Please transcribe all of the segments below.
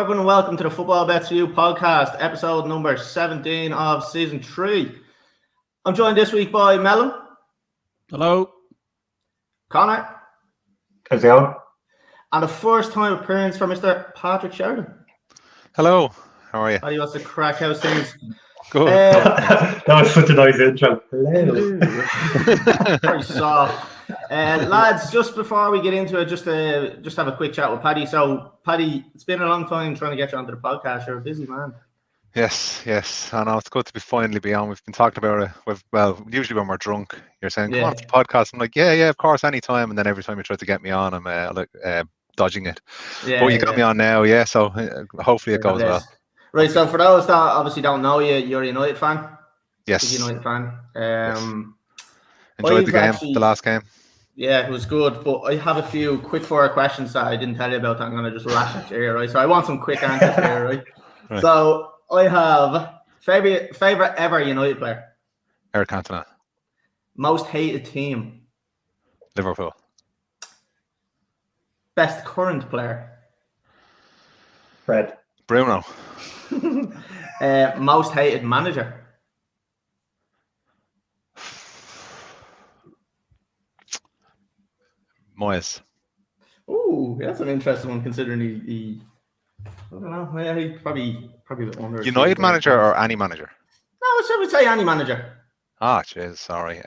everyone, and welcome to the Footballbets4u podcast, episode number 17 of season 3. I'm joined this week by Melon. Hello. Connor. How's it going? And a first time appearance for Mr. Patrick Sheridan. Hello. How are you? How do you want to crack house things? Good. That was such a nice intro. Hello. Very soft. Lads, just before we get into it, just have a quick chat with Paddy. So, Paddy, it's been a long time trying to get you onto the podcast. You're a busy man. Yes. I know it's good to finally be on. We've been talking about it. Usually when we're drunk, you're saying, "Come on to the podcast." I'm like, "Yeah, of course, anytime." And then every time you try to get me on, I'm dodging it. But you got me on now, yeah. So hopefully it goes well. Right. So for those that obviously don't know you, you're a United fan. Yes. Big United fan. Yes. Enjoyed the game, the last game. Yeah, it was good, but I have a few quick fire questions that I didn't tell you about that I'm going to just lash at you here, right? So I want some quick answers here, right? So I have favorite ever United player. Eric Cantona. Most hated team. Liverpool. Best current player. Fred. Bruno. Most hated manager. Moyes. Ooh, that's an interesting one considering he I don't know. Yeah, he probably a bit under. United manager or any manager? No, I would say any manager. Ah, jeez, sorry.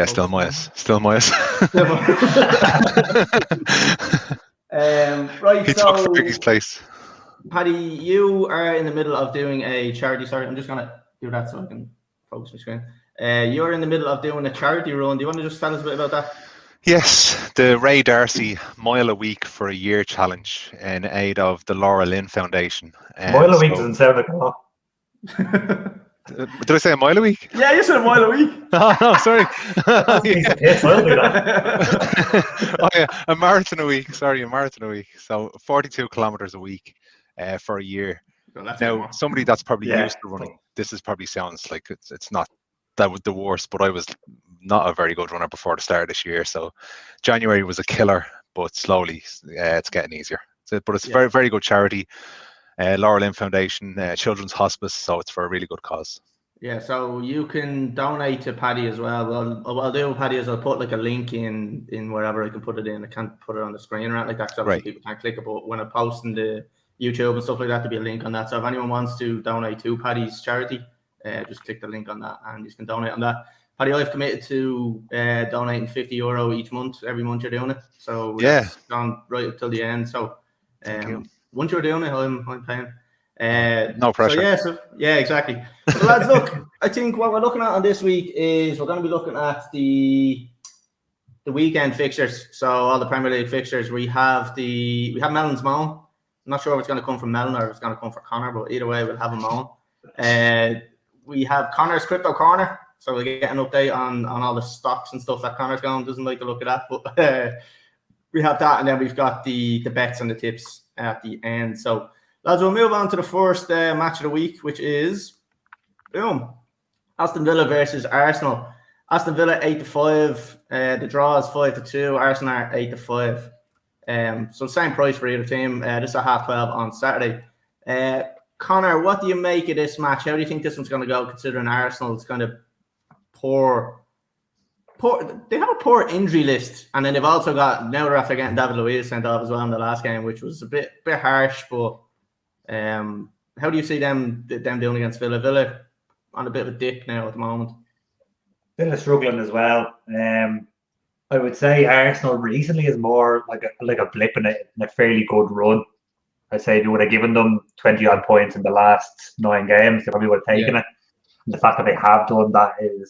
Still Moyes. Right, he took Fergie's place. Paddy, you are in the middle of doing a charity. Sorry, I'm just gonna do that so I can focus my screen. You're in the middle of doing a charity run. Do you want to just tell us a bit about that? Yes, the Ray Darcy Mile a Week for a Year challenge in aid of the Laura Lynn Foundation. Mile a week doesn't sound like a lot. Did I say a mile a week? Yeah, you said a mile a week. Oh, no, sorry. Yes, I'll do that. Oh, yeah, a marathon a week. Sorry, a marathon a week. So 42 kilometers a week for a year. Well, now, somebody that's probably used to running, this is probably sounds like it's not that was the worst, but I was not a very good runner before the start of this year. So January was a killer, but slowly it's getting easier. But it's a very, very good charity. Laura Lynn Foundation, Children's Hospice, so it's for a really good cause. Yeah, so you can donate to Paddy as well. What I'll do with Paddy is I'll put like a link in wherever I can put it in. I can't put it on the screen or anything like that because obviously people can't click it, but when I post in the YouTube and stuff like that, there'll be a link on that. So if anyone wants to donate to Paddy's charity, just click the link on that and you can donate on that. Paddy, I've committed to donating €50 each month, every month you're doing it. So it's gone right up till the end. So once you're doing it, I'm paying. No pressure. So exactly. So lads, look, I think what we're looking at on this week is we're going to be looking at the weekend fixtures. So all the Premier League fixtures. We have Melons Moan. I'm not sure if it's going to come from Melon or if it's going to come from Connor, but either way, we'll have a Moan. We have Conors Crypto Corner. So we'll get an update on all the stocks and stuff that Connor's doesn't like to look at that, but we have that, and then we've got the bets and the tips at the end. So lads, we'll move on to the first match of the week, which is Aston Villa versus Arsenal. Aston Villa 8-5. The draw is 5-2. Arsenal are 8-5. So same price for either team. This is at 12:30 on Saturday. Connor, what do you make of this match? How do you think this one's going to go, considering Arsenal's kind of poor? They have a poor injury list, and then they've also got, now they're after getting David Luiz sent off as well in the last game, which was a bit harsh. But how do you see them doing against Villa? Villa on a bit of a dip now at the moment. Villa struggling as well. I would say Arsenal recently is more like a blip in a fairly good run. I'd say they would have given them 20 odd points in the last 9 games. They probably would have taken it. And the fact that they have done that it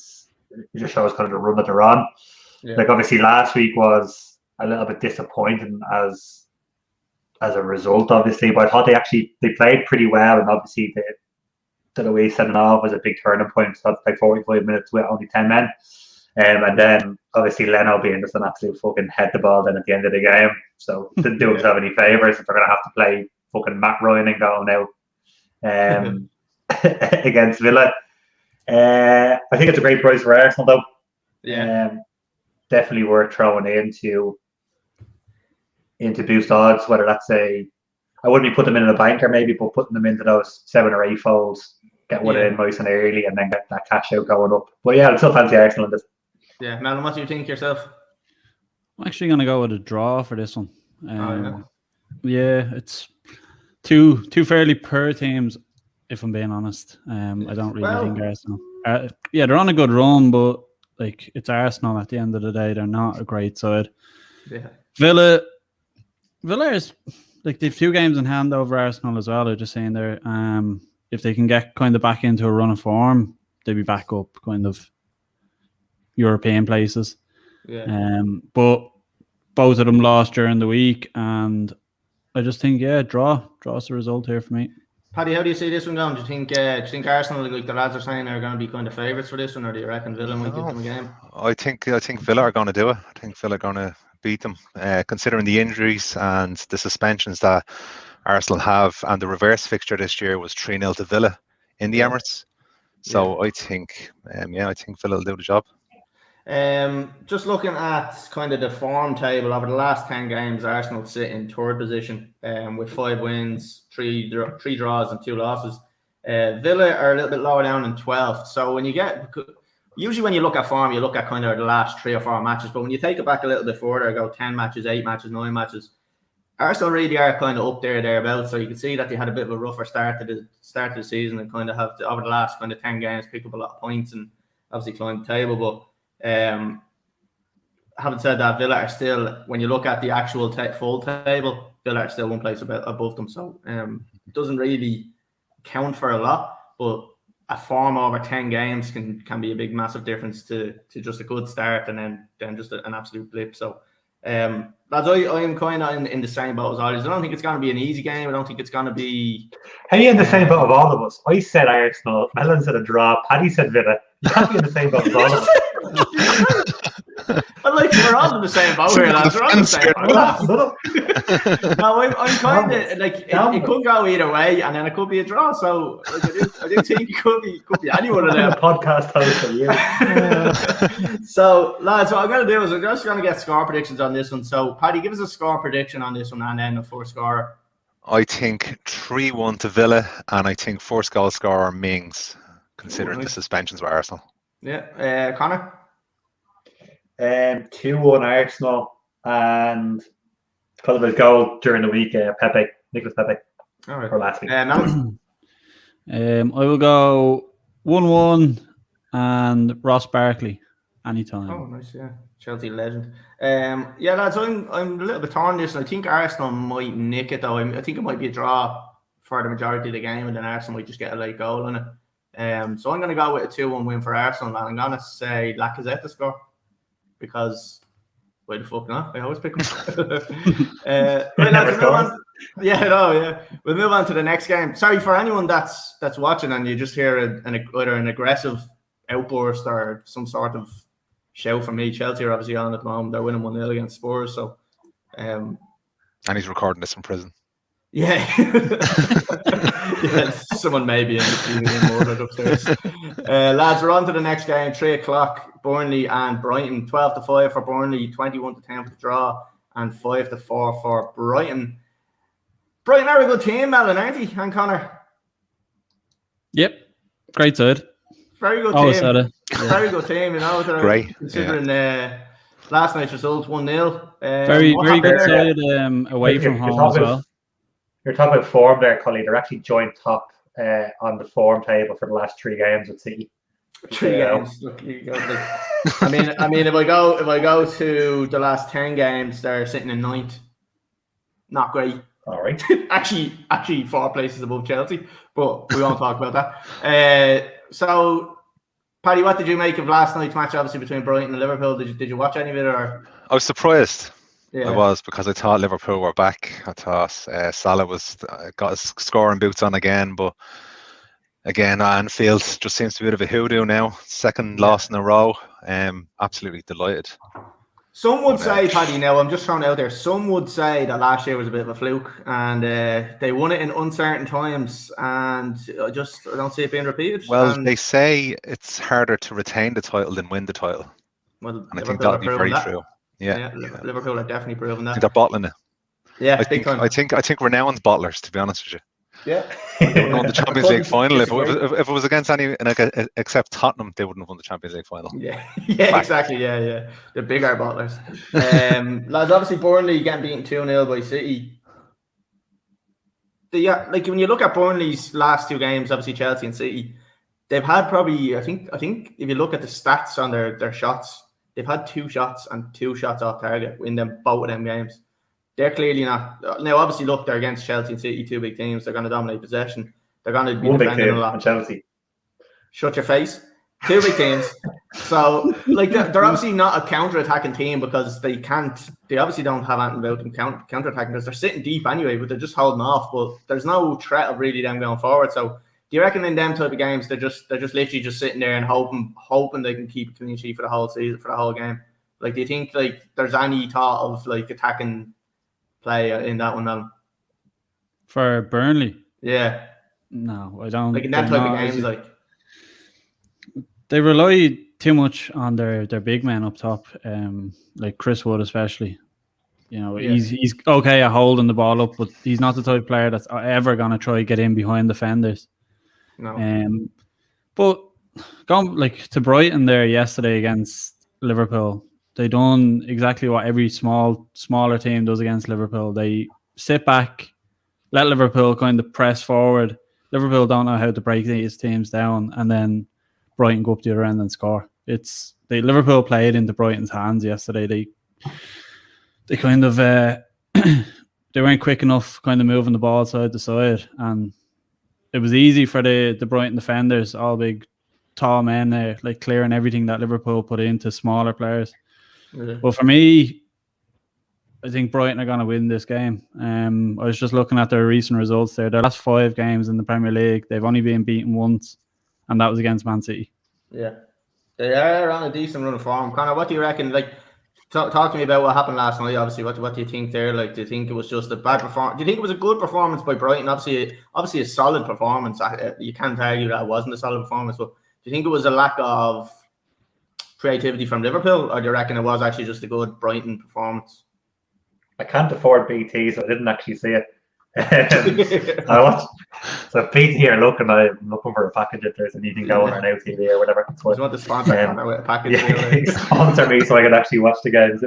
just shows kind of the run that they're on. Yeah. Like obviously last week was a little bit disappointing as a result, obviously, but I thought they played pretty well, and obviously the Luiz sending off was a big turning point. So that's like 45 minutes with only 10 men. And then obviously Leno being just an absolute fucking head the ball then at the end of the game. So didn't do himself any favours if they're gonna have to play fucking Matt Ryan and go now against Villa. I think it's a great price for Arsenal though. Yeah. Definitely worth throwing into boost odds, whether that's a I wouldn't be putting them in a banker maybe, but putting them into those 7 or 8 folds, get one in nice and early, and then get that cash out going up. But yeah, I'd still fancy Arsenal in this. Yeah, Melon, what do you think yourself? I'm actually going to go with a draw for this one. Yeah, it's two fairly poor teams, if I'm being honest. I don't really think Arsenal. They're on a good run, but like it's Arsenal at the end of the day. They're not a great side. Yeah. Villa is like they've 2 games in hand over Arsenal as well. They're just saying there. If they can get kind of back into a run of form, they'll be back up kind of European places. Yeah. But both of them lost during the week, and I just think draw's the result here for me. Paddy, how do you see this one going? Do you think Arsenal, like the lads are saying, are going to be kind of favourites for this one, or do you reckon Villa might give them a game? I think Villa are going to do it. I think Villa are going to beat them, considering the injuries and the suspensions that Arsenal have, and the reverse fixture this year was 3-0 to Villa in the Emirates. So I think Villa will do the job. Just looking at kind of the form table over the last 10 games, Arsenal sit in 3rd position with 5 wins, 3 draws and 2 losses. Villa are a little bit lower down in 12th. So usually when you look at form, you look at kind of the last 3 or 4 matches. But when you take it back a little bit further, go 10 matches, 8 matches, 9 matches, Arsenal really are kind of up thereabouts. So you can see that they had a bit of a rougher start to the season and kind of have over the last kind of 10 games picked up a lot of points and obviously climbed the table. But having said that, Villa are still, when you look at the actual full table, Villa are still one place above them. So it doesn't really count for a lot, but a form over 10 games can be a big, massive difference to just a good start and then just an absolute blip. So lads, I am kind of in the same boat as always. I don't think it's going to be an easy game. I don't think it's going to be... How are you in the same boat of all of us? I said Arsenal, Melon said a draw, Paddy said Villa. You can't be in the same boat as all of us. We're all in the same boat here, lads. We're all in the same boat. No, I'm kind of like it could go either way, and then it could be a draw. So I do think it could be any one of them. A podcast host for you. So, lads, what I'm going to do is I'm just going to get score predictions on this one. So, Paddy, give us a score prediction on this one, and then a first scorer. I think 3-1 to Villa, and I think first goal scorer Mings, considering the suspensions with Arsenal. Yeah, Connor. 2-1 Arsenal, and because of his goal during the week, Nicolas Pepe. All right. For last week. I will go 1-1 and Ross Barkley anytime. Oh, nice, yeah. Chelsea legend. Yeah, lads, I'm a little bit torn on this. I think Arsenal might nick it, though. I think it might be a draw for the majority of the game, and then Arsenal might just get a late goal in it. So I'm going to go with a 2-1 win for Arsenal, and I'm going to say Lacazette to score, because why the fuck not? I always pick him. Right, lads, we'll move on to the next game. Sorry for anyone that's watching and you just hear either an aggressive outburst or some sort of shout from me. Chelsea are obviously on at the moment. They're winning 1-0 against Spurs. So, and he's recording this in prison. Yeah. Yeah, someone may be in murdered upstairs. Lads, we're on to the next game. 3:00. Burnley and Brighton. 12-5 for Burnley. 21-10 for the draw, and 5-4 for Brighton. Brighton are a good team, Melon, aren't he? And Connor. Yep, great side. Very good team. Very good team. You know, great. Considering last night's result 1-0. Very good side away from home as well. You're talking about form there, Collie. They're actually joint top on the form table for the last 3 games at City. 3 games. Look, I mean, if I go to the last 10 games, they're sitting in 9th. Not great. All right. actually 4 places above Chelsea, but we won't talk about that. So, Paddy, what did you make of last night's match? Obviously between Brighton and Liverpool. Did you watch any of it, or? I was surprised. Yeah. I was, because I thought Liverpool were back. I thought Salah got his scoring boots on again, but again, Anfield just seems to be a bit of a hoodoo now. 2nd loss in a row. Absolutely delighted. Some would say, Paddy, now I'm just throwing it out there, some would say that last year was a bit of a fluke and they won it in uncertain times, and I don't see it being repeated. Well, they say it's harder to retain the title than win the title. Well, and I think that would be very true. Yeah. Liverpool are definitely proving that. I think they're bottling it. Yeah, I think renowned bottlers, to be honest with you. Yeah. They won the Champions League final. If it was against any except Tottenham, they wouldn't have won the Champions League final. Yeah, exactly. Yeah. They're bigger bottlers. Lads, obviously Burnley getting beaten 2-0 by City. Like when you look at Burnley's last two games, obviously Chelsea and City, they've had probably, I think if you look at the stats on their shots, they've had 2 shots and 2 shots off target in both of them games. They're clearly not. Now, obviously, look, they're against Chelsea and City, 2 big teams. They're going to dominate possession. They're going to be defending a lot. Chelsea. Shut your face. 2 big teams. So, like, they're obviously not a counter-attacking team because they can't. They obviously don't have anything about them counter-attacking because they're sitting deep anyway, but they're just holding off. But there's no threat of really them going forward. So, do you reckon in them type of games they're just literally just sitting there and hoping they can keep a clean sheet for the whole season, for the whole game? Like, do you think like there's any thought of like attacking play in that one, Alan? For Burnley? Yeah. No, I don't. Like in that type of games, like they rely too much on their big men up top, like Chris Wood especially. You know, he's okay at holding the ball up, but he's not the type of player that's ever gonna try to get in behind defenders. No. But going like to Brighton there yesterday against Liverpool, they done exactly what every smaller team does against Liverpool. They sit back, let Liverpool kind of press forward. Liverpool don't know how to break these teams down, and then Brighton go up the other end and score. Liverpool played into Brighton's hands yesterday. They kind of they weren't quick enough, kind of moving the ball side to side, and it was easy for the Brighton defenders, all big, tall men there, like clearing everything that Liverpool put into smaller players. Yeah. But for me, I think Brighton are going to win this game. I was just looking at their recent results there. Their last 5 games in the Premier League, they've only been beaten once, and that was against Man City. Yeah. They are on a decent run of form. Conor, what do you reckon? Like, talk to me about what happened last night. Obviously, what do you think there? Like, do you think it was just a bad performance? Do you think it was a good performance by Brighton? Obviously a solid performance. You can't argue that it wasn't a solid performance, but do you think it was a lack of creativity from Liverpool, or do you reckon it was actually just a good Brighton performance? I can't afford BT, so I didn't actually see it. I watched. So BT are looking. I'm looking for a package if there's anything going on Now TV or whatever. I just want to sponsor with a package. Yeah, sponsor me so I can actually watch the games.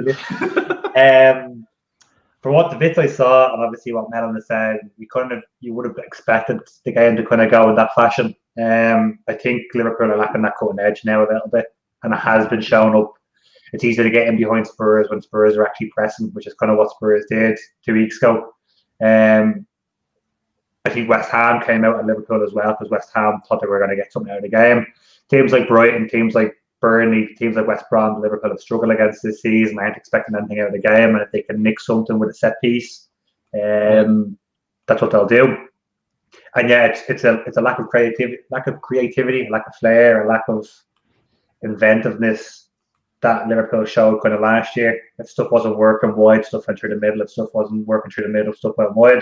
For what the bits I saw, and obviously what Melon has said, you would have expected the game to kind of go in that fashion. I think Liverpool are lacking that cutting edge now a little bit, and it has been shown up. It's easier to get in behind Spurs when Spurs are actually pressing, which is kind of what Spurs did 2 weeks ago. I think West Ham came out at Liverpool as well because West Ham thought they were going to get something out of the game. Teams like Brighton, teams like Burnley, teams like West Brom, Liverpool have struggled against this season. I ain't expecting anything out of the game, and if they can nick something with a set piece, that's what they'll do. And yeah, it's a lack of creativity, lack of flair, a lack of inventiveness that Liverpool showed kind of last year. If stuff wasn't working wide, stuff went through the middle. If stuff wasn't working through the middle, stuff went wide.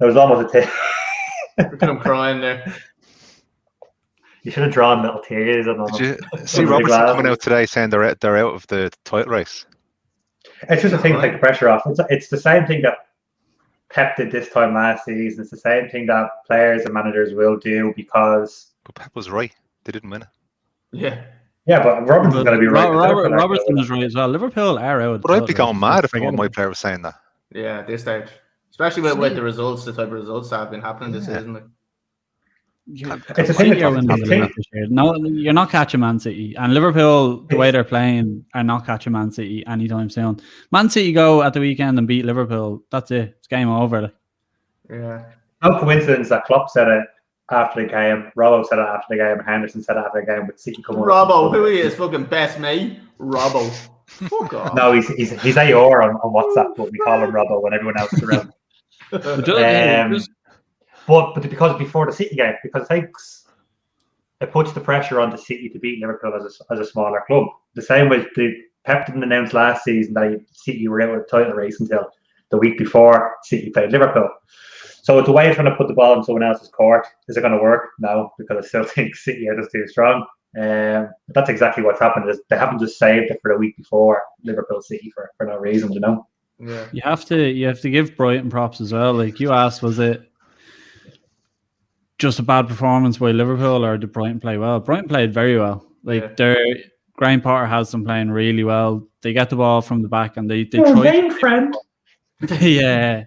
There was almost a Look at him crying there. You should have drawn little tears. Did you see Robertson coming out today saying they're out of the title race? It's just a thing to take the pressure off. It's the same thing that Pep did this time last season. It's the same thing that players and managers will do because... But Pep was right. They didn't win it. Yeah. Yeah, but Robertson's going to be right. Robertson is right as well. Liverpool are out. But I'd be going mad if one of my player was saying that. Yeah, at this stage. Especially with the results, the type of results that have been happening this season. Like. It's a thing. No, you're not catching Man City. And Liverpool, the way they're playing, are not catching Man City anytime soon. Man City go at the weekend and beat Liverpool. That's it. It's game over. Yeah. No coincidence that Klopp said it after the game. Robbo said it after the game. Henderson said it after the game. With City coming Robbo, who he is? Fucking best mate. Robbo. Fuck off. No, he's AOR on WhatsApp, but we call him Robbo when everyone else is around. But because before the City game, because it puts the pressure on the City to beat Liverpool as a smaller club. The same way Pep didn't announce last season that City were out of the title race until the week before City played Liverpool. So it's a way of trying to put the ball in someone else's court. Is it going to work? No, because I still think City are just too strong. But that's exactly what's happened. They haven't just saved it for the week before Liverpool City for no reason, you know. Yeah. You have to give Brighton props as well. Like you asked, was it just a bad performance by Liverpool, or did Brighton play well? Brighton played very well. Like Graham Potter has them playing really well. They get the ball from the back and they try. Friend. Yeah.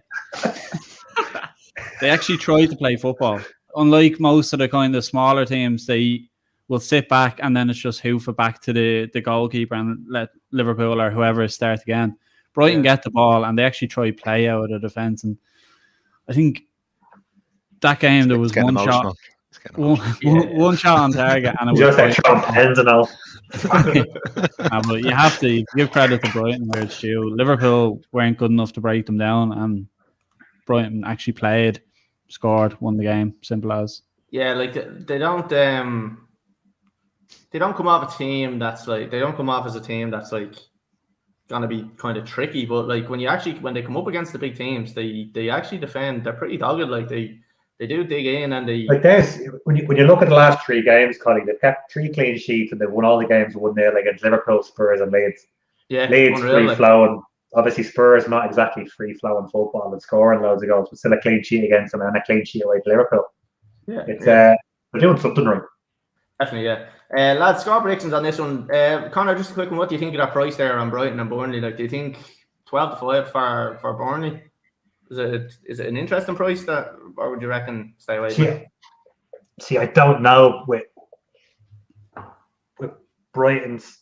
They actually try to play football. Unlike most of the kind of smaller teams, they will sit back and then it's just hoof it back to the goalkeeper and let Liverpool or whoever start again. Brighton get the ball and they actually try play out of the defence. And I think that game there was one shot. One shot on target and it was just throwing pens and all. But you have to give credit to Brighton where it's due. Liverpool weren't good enough to break them down, and Brighton actually played, scored, won the game. Simple as. Yeah, like they don't come off a team that's like gonna be kind of tricky. But like when they come up against the big teams, they actually defend. They're pretty dogged. Like they do dig in and they like this. When you look at the last 3 games, Colin, they've kept 3 clean sheets and they've won all the games 1-0 against Liverpool, Spurs, and Leeds. Yeah, Leeds free flowing. Obviously, Spurs not exactly free flowing football and scoring loads of goals, but still a clean sheet against them and a clean sheet away to Liverpool. Yeah, they're doing something right. Definitely, yeah. Lads, score predictions on this one. Conor, just a quick one. What do you think of that price there on Brighton and Burnley? Like, do you think 12-5 for Burnley? Is it an interesting price or would you reckon stay away? See, I don't know with Brighton's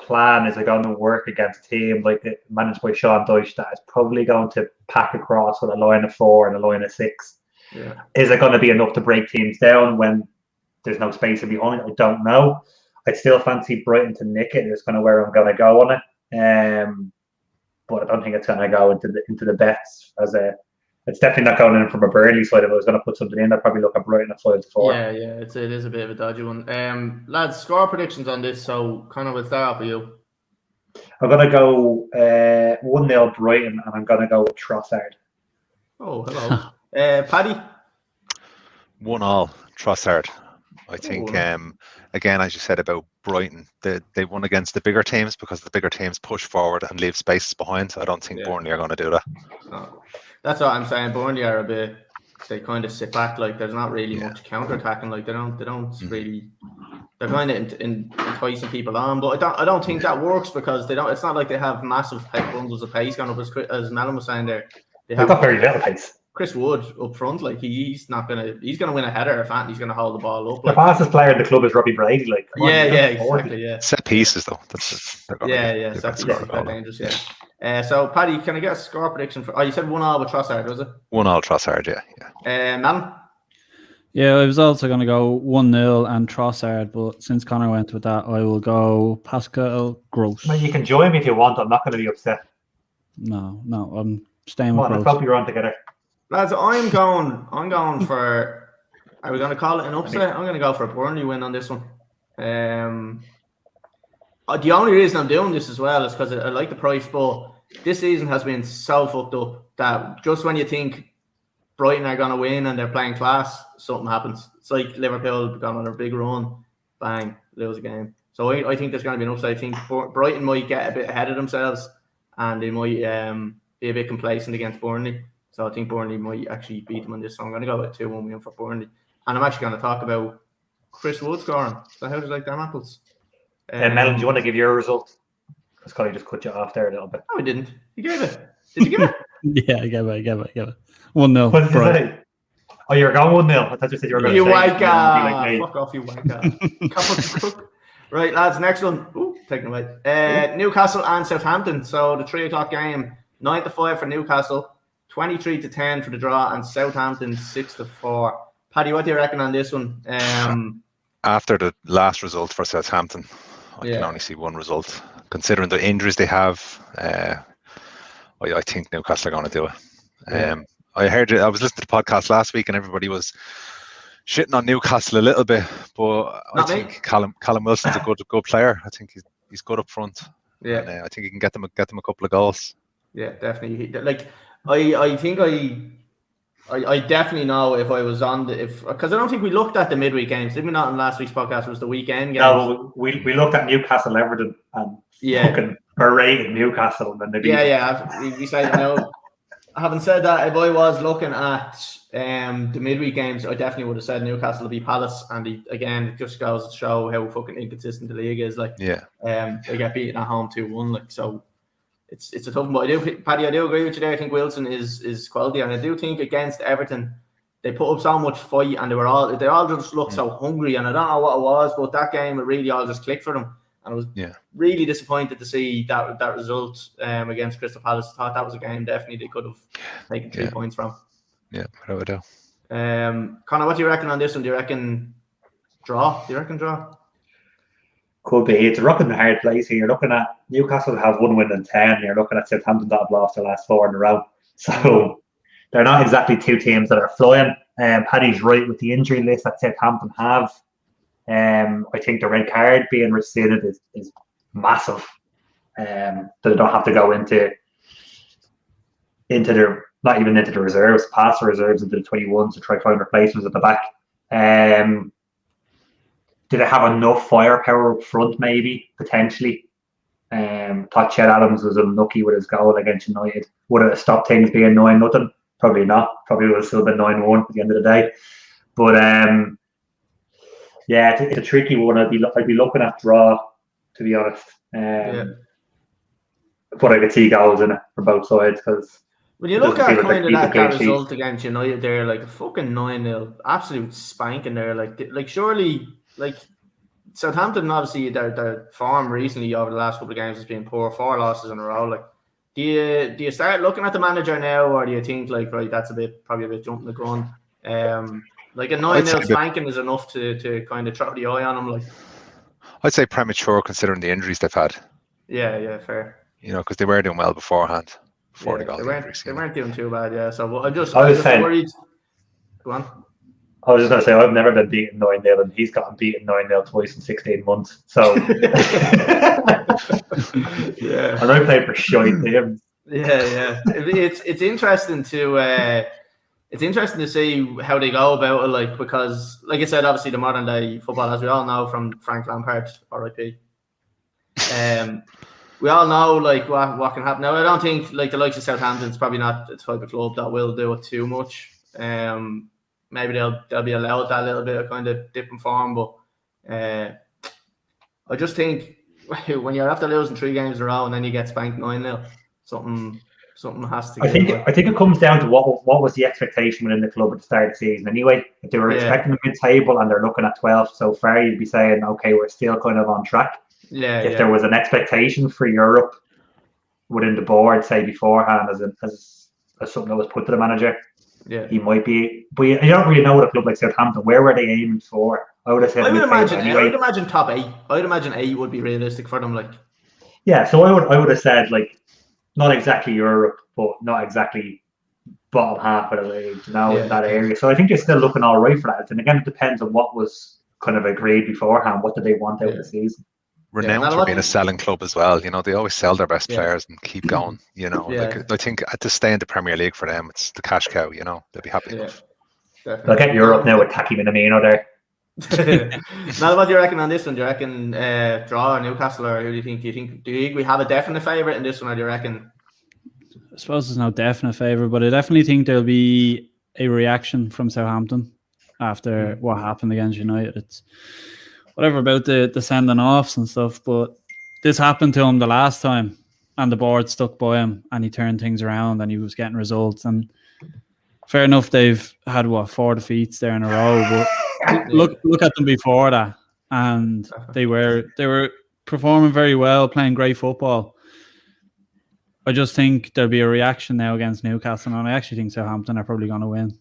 plan. Is it going to work against a team like managed by Sean Dyche that is probably going to pack across with a line of 4 and a line of 6? Yeah. Is it going to be enough to break teams down when there's no space in behind? I don't know. I'd still fancy Brighton to nick it. It's kind of where I'm going to go on it. But I don't think it's going to go into the bets as it's definitely not going in from a Burnley side. If I was going to put something in, I'd probably look at Brighton at 5-4. Yeah, it is a bit of a dodgy one. Lads, score predictions on this. So, Conor, we'll start off with you. I'm going to go 1-0 Brighton, and I'm going to go with Trossard. Oh, hello. Paddy? 1-1 Trossard. I think, again, as you said about Brighton, they won against the bigger teams because the bigger teams push forward and leave spaces behind. I don't think Burnley are going to do that. No. That's what I'm saying. Burnley are they kind of sit back. Like, there's not really much counter-attacking. Like, they don't really, they're kind of enticing people on. But I don't think that works because it's not like they have massive bundles of pace going up, as Melon was saying there. They've got very little pace. Chris Wood up front, like he's gonna win a header if Anthony's gonna hold the ball up. The fastest player in the club is Robbie Brady. Like, exactly. Yeah. Set pieces though. Set pieces. That's dangerous. Yeah. So Paddy, can I get a score prediction for? Oh, you said 1-1 with Trossard, was it? 1-1 Trossard, yeah. Melon? Yeah, I was also going to go 1-0 and Trossard, but since Conor went with that, I will go Pascal Gross. Well, you can join me if you want. I'm not going to be upset. No, I'm staying with Gross. Let's hope you're on together. Lads, I'm going for. Are we going to call it an upset? I'm going to go for a Burnley win on this one. The only reason I'm doing this as well is because I like the price, but this season has been so fucked up that just when you think Brighton are going to win and they're playing class, something happens. It's like Liverpool gone on a big run, bang, lose a game. So I think there's going to be an upside. I think Brighton might get a bit ahead of themselves and they might be a bit complacent against Burnley. So I think Burnley might actually beat them on this. So I'm going to go with 2-1 win for Burnley. And I'm actually going to talk about Chris Wood scoring. So how do you like them apples? Melon, do you want to give your result? Because Colin just cut you off there a little bit. No, I didn't. You gave it. Did you give it? Yeah, I gave it. 1-0. What did you say? Oh, you're going 1-0. I thought you said you were going to say. You wanker. Fuck off, you wanker. Right, lads, next one. Ooh, taking away. Newcastle and Southampton. So the 3:00 game, 9-5 for Newcastle, 23-10 for the draw, and Southampton 6-4. Paddy, what do you reckon on this one? After the last result for Southampton, I can only see one result. Considering the injuries they have, I think Newcastle are going to do it. I was listening to the podcast last week and everybody was shitting on Newcastle a little bit, but I think Callum Wilson's a good player. I think he's good up front. Yeah, and, I think he can get them a couple of goals. Yeah, definitely. Like I think I definitely know if I was on because I don't think we looked at the midweek games. Did we not in last week's podcast? It was the weekend games. No, we looked at Newcastle Everton and fucking berated Newcastle when they beat them. Yeah. We say no. Having said that, if I was looking at the midweek games, I definitely would have said Newcastle will be Palace, and it just goes to show how fucking inconsistent the league is. Like, they get beaten at home 2-1. Like, so it's a tough one. But I do agree with you there. I think Wilson is quality, and I do think against Everton they put up so much fight, and they all just looked so hungry. And I don't know what it was, but that game it really all just clicked for them. And I was really disappointed to see that result against Crystal Palace. I thought that was a game definitely they could have taken 3 points from. Yeah, without a doubt. Connor, what do you reckon on this one? Do you reckon draw? Could be. It's a rock and a hard place here. You're looking at Newcastle have 1 win and 10. You're looking at Southampton that have lost their last 4 in a row. So they're not exactly two teams that are flying. Paddy's right with the injury list that Southampton have. I think the red card being rescinded is massive. That they don't have to go into their, not even into the reserves, past the reserves into the 21s to try to find replacements at the back. Did they have enough firepower up front? Maybe potentially. Thought Chet Adams was unlucky with his goal against United. Would it have stopped things being 9-0? Probably not. Probably would have still been 9-1 at the end of the day. But it's a tricky one. I'd be looking at draw, to be honest. But I could see goals in it for both sides because when you look at kind of that result against United, they're like a fucking 9-0, absolute spanking there. Like surely, like Southampton, obviously their form recently over the last couple of games has been poor. 4 losses in a row. Like, do you start looking at the manager now, or do you think like right, that's probably a bit jumping the gun? Like a 9-0 spanking is enough to kind of throw the eye on them. Like, I'd say premature considering the injuries they've had. Yeah, fair. You know, because they were doing well beforehand. Before they got the injuries. They weren't doing too bad, yeah. So I'm just worried. Go on. I was just going to say, I've never been beaten 9-0, and he's gotten beaten 9-0 twice in 16 months. So, and I played for shite teams. Yeah. It's interesting to see how they go about it, like, because, like I said, obviously the modern day football, as we all know from Frank Lampard, RIP. We all know like what can happen. Now, I don't think like the likes of Southampton's probably not the type of club that will do it too much. Maybe they'll be allowed that little bit of kind of dip in form, but I just think when you're after losing 3 games in a row and then you get spanked 9-0, something has to. I think it comes down to what was the expectation within the club at the start of the season. Anyway, if they were expecting a mid-table and they're looking at 12 so far, you'd be saying, okay, we're still kind of on track. If there was an expectation for Europe within the board, say beforehand, as something that was put to the manager, he might be. But you don't really know what a club like Southampton. Where were they aiming for? I would have said. I would imagine top 8. I would imagine 8 would be realistic for them. Like, yeah. So I would have said like not exactly Europe, but not exactly bottom half of the league. In that area. So I think they're still looking all right for that. And again, it depends on what was kind of agreed beforehand. What did they want out of the season? Renowned for being a selling club as well. You know, they always sell their best players and keep going. You know, like I think to stay in the Premier League for them, it's the cash cow. You know, they'll be happy enough. They'll get Europe now with Taki Minamino there. Now, what do you reckon on this one? Do you reckon draw or Newcastle, or who do you think? Do you think we have a definite favourite in this one, or do you reckon? I suppose there's no definite favourite, but I definitely think there'll be a reaction from Southampton after what happened against United. It's whatever about the sending offs and stuff, but this happened to him the last time and the board stuck by him and he turned things around and he was getting results. And fair enough, they've had 4 defeats there in a row, but look at them before that and they were performing very well, playing great football. I just think there'll be a reaction now against Newcastle, and I actually think Southampton are probably going to win.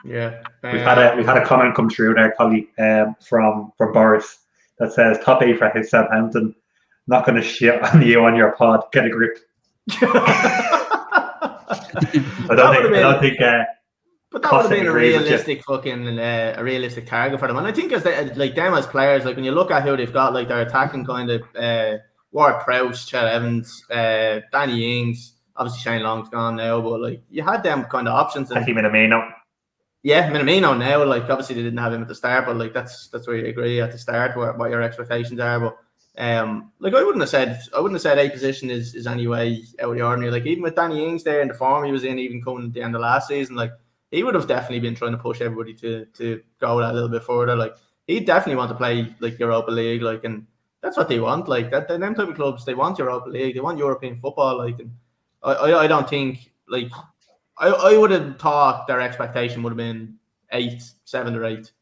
Yeah, we've had a comment come through there, Collie, from Boris that says top 8 for his Southampton. Not going to shit on you on your pod. Get a grip. I don't think. But that would have been a realistic a realistic target for them. And I think as like them as players, like when you look at who they've got, like their attacking kind of Ward-Prowse, Chet Evans, Danny Ings. Obviously Shane Long's gone now, but like you had them kind of options. I think Minamino. Yeah, Minamino now, like obviously they didn't have him at the start, but like that's where you agree at the start what your expectations are. But Like I wouldn't have said a position is any way out of the ordinary. Like even with Danny Ings there in the form he was in, even coming at the end of last season, like he would have definitely been trying to push everybody to go that little bit further. Like he definitely want to play like Europa League, like, and that's what they want. Like that, them type of clubs, they want Europa League, they want European football. Like, and I don't think like I would have thought their expectation would have been 7 or 8.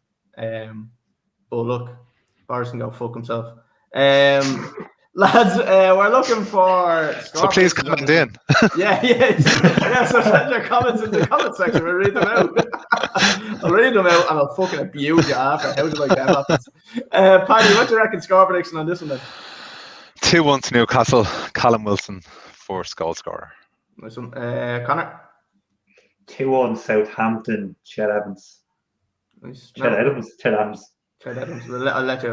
But look, Boris can go fuck himself. Lads, we're looking for. So please comment in. Yeah. So send your comments in the comment section. We'll read them out. I'll read them out and I'll fucking abuse you after. How do you like that? Paddy, what do you reckon score prediction on this one then? 2-1 to Newcastle. Callum Wilson, first goal scorer. Nice one. Connor? 2-1 Southampton. Chet Evans. Nice. Chet Evans. I'll let you.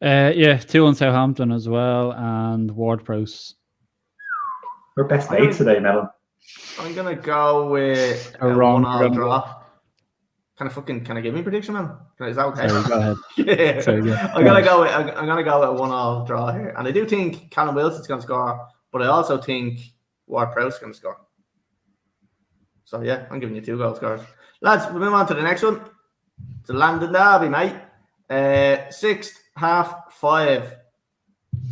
Yeah, 2-1 Southampton as well, and Ward-Prowse. We're best mates today, Melon. I'm gonna go with a 1-1 draw. Can I give me a prediction, man? Is that okay? Sorry, go ahead. Yeah. Sorry, I'm gonna go with a 1-1 draw here, and I do think Callum Wilson's gonna score, but I also think Ward-Prowse is gonna score. So yeah, I'm giving you 2 goal scorers. Lads, we'll move on to the next one. It's a London derby, mate. 6th half 5.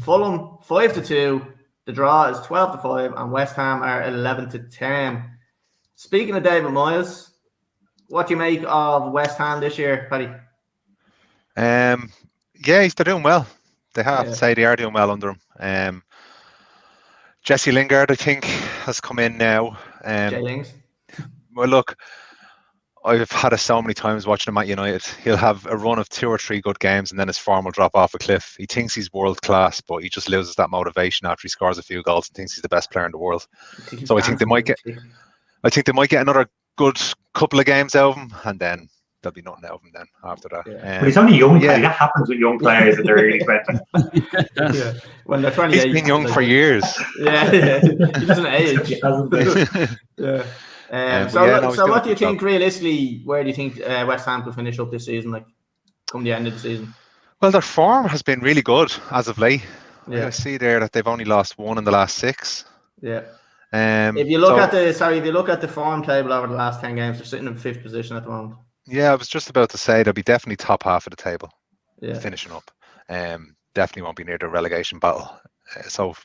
Fulham 5-2. The draw is 12-5, and West Ham are 11-10. Speaking of David Moyes, what do you make of West Ham this year, Paddy? Yeah, they're doing well. They have to say they are doing well under him. Jesse Lingard, I think, has come in now. Jay Lings. Well, look, I've had it so many times watching him at United. He'll have a run of 2 or 3 good games and then his form will drop off a cliff. He thinks he's world class, but he just loses that motivation after he scores a few goals and thinks he's the best player in the world. So I think they might get another good couple of games out of him, and then there'll be nothing out of him then after that. But he's only young. Yeah. That happens with young players in their early 20s. Yeah. When they're 28. He's been young for years. Yeah. He doesn't age. He hasn't been. Yeah. So what do you think realistically? Where do you think West Ham could finish up this season? Like, come the end of the season? Well, their form has been really good as of late. Yeah. I see there that they've only lost 1 in the last 6. Yeah. If you look at the form table over the last 10 games, they're sitting in 5th position at the moment. Yeah, I was just about to say they'll be definitely top half of the table. Yeah. Finishing up. Definitely won't be near the relegation battle. So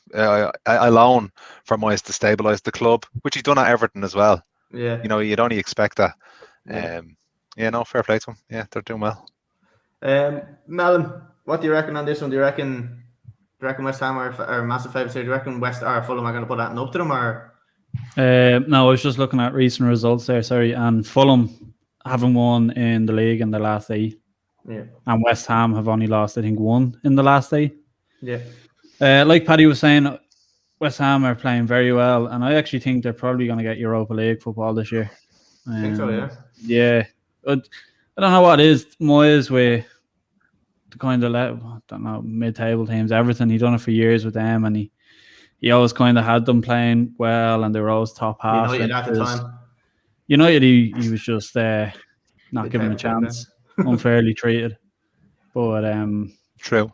alone for Moyes to stabilise the club, which he's done at Everton as well. Yeah. You know, you'd only expect that. Yeah. Fair play to them. Yeah, they're doing well. Melon, what do you reckon on this one? Do you reckon West Ham are massive favourites here? Do you reckon Fulham are going to put that up to them? Or no, I was just looking at recent results there. Sorry, and Fulham haven't won in the league in the last 8. Yeah. And West Ham have only lost, I think, 1 in the last 8. Yeah. Like Paddy was saying, West Ham are playing very well, and I actually think they're probably going to get Europa League football this year. I think so, yeah. Yeah. I don't know what it is. Moyes with the kind of mid-table teams, everything. He done it for years with them, and he always kind of had them playing well, and they were always top half. United at the time. United, he was just not given a chance, unfairly treated. But true.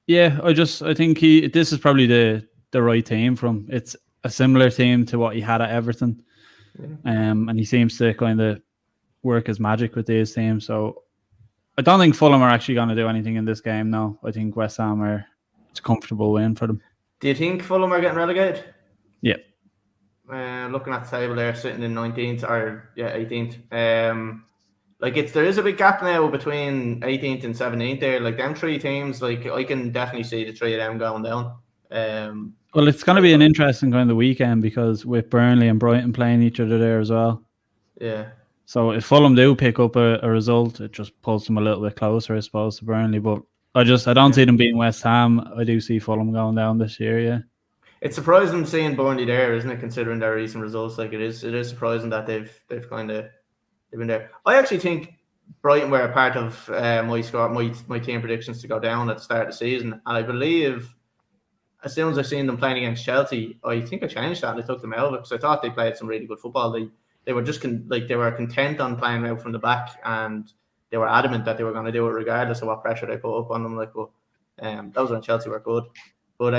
Yeah, I think this is probably the right team for him. It's a similar team to what he had at Everton. Yeah. And he seems to kind of work his magic with these teams. So I don't think Fulham are actually going to do anything in this game. No, I think West Ham it's a comfortable win for them. Do you think Fulham are getting relegated? Yeah. Looking at the table there, sitting in 19th or 18th. There is a big gap now between 18th and 17th there. Like them 3 teams, like I can definitely see the 3 of them going down. Well, it's going to be an interesting kind of weekend because with Burnley and Brighton playing each other there as well. Yeah. So if Fulham do pick up a result, it just pulls them a little bit closer, I suppose, to Burnley. But I don't see them beating West Ham. I do see Fulham going down this year. Yeah. It's surprising seeing Burnley there, isn't it? Considering their recent results, like it is surprising that they've been there. I actually think Brighton were a part of my team predictions to go down at the start of the season, and I believe as soon as I seen them playing against Chelsea, I think I changed that and I took them out of it because I thought they played some really good football. They were just they were content on playing out from the back, and they were adamant that they were going to do it regardless of what pressure they put up on them. Like, but those when Chelsea were good. But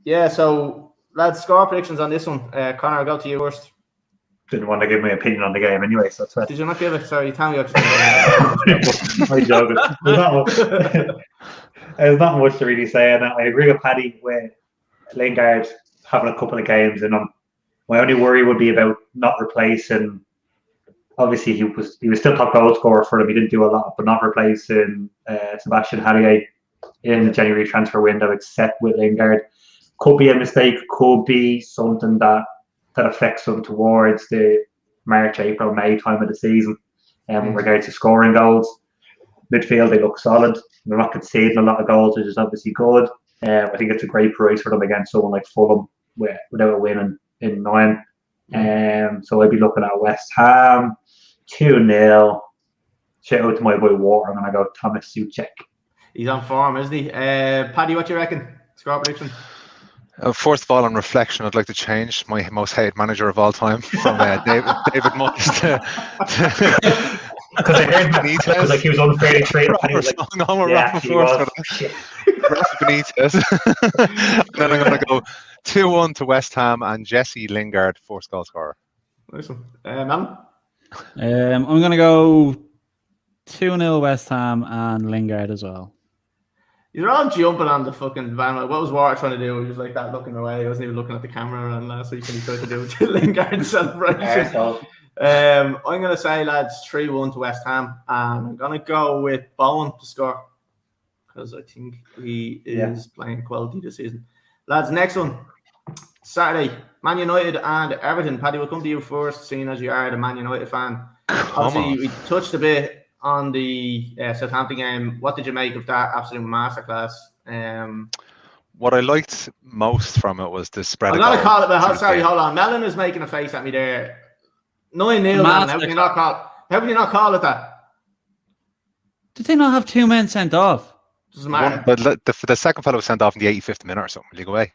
yeah. So lads, score predictions on this one. Connor, I'll go to you first. Didn't want to give my opinion on the game anyway, so that's right. Did you not give it? Sorry, tell me what you think. I'm joking. There's not much to really say, and I agree with Paddy with Lingard having a couple of games in him. My only worry would be about not replacing. Obviously, he was still top goal scorer for them. He didn't do a lot, but not replacing Sebastian Haller in the January transfer window, except with Lingard. Could be a mistake. Could be something that affects them towards the March, April, May time of the season. In regards to scoring goals, midfield they look solid. They're not conceding a lot of goals, which is obviously good. I think it's a great price for them against someone like Fulham without a win in 9. So I'd be looking at West Ham 2-0. Shout out to my boy Water. I'm gonna go Thomas Souček. He's on form, isn't he? Paddy, what do you reckon? Score prediction? First of all, on reflection, I'd like to change my most hated manager of all time from David Moyes to because I heard Benitez, like he was unfairly treated. Rafa Benitez. And then I'm going to go 2-1 to West Ham and Jesse Lingard, first goal scorer. Nice one. Melon? I'm going to go 2-0 West Ham and Lingard as well. You're all jumping on the fucking van. What was Water trying to do? He was like that looking away. He wasn't even looking at the camera and last week when he tried to do the Lingard celebration. I'm going to say, lads, 3-1 to West Ham. And I'm going to go with Bowen to score because I think he is playing quality this season. Lads, next one. Saturday, Man United and Everton. Paddy, we'll come to you first, seeing as you are the Man United fan. Obviously, we touched a bit on the Southampton game. What did you make of that absolute masterclass? What I liked most from it was the spread. I'm going to call it, but sorry, hold on. Melon is making a face at me there. 9-0, man. How can you not call it that? Did they not have 2 men sent off? Doesn't matter. But the second fellow was sent off in the 85th minute or something. Will you go away?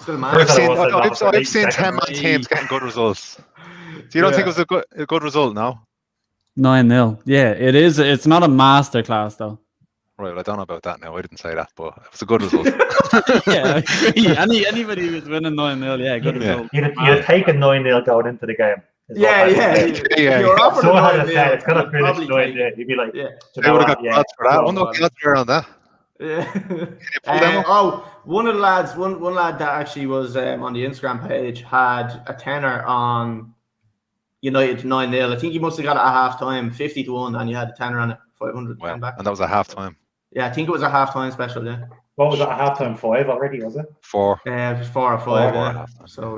Still matters. I've seen 10-man teams getting good results. So you don't think it was a good result, no? 9-0. Yeah, it is. It's not a masterclass, though. Right, well, I don't know about that now. I didn't say that, but it was a good result. Yeah, I agree. Anybody who's winning 9-0, yeah, good result. You'd take a 9-0 going into the game. Yeah. You're offered so a 9-0. It's going to finish 9-0. You'd be like, I would have got odds for that. I wonder what the odds are on that. Yeah. One lad that actually was on the Instagram page had a tenner on United 9-0. I think he must have got it at half time, 50-1, and you had a tenner on it, 500 back. And that was a half time. Yeah, I think it was a half time special. Yeah. What was it? A half time 5 already? Was it 4? It was 4 or 5.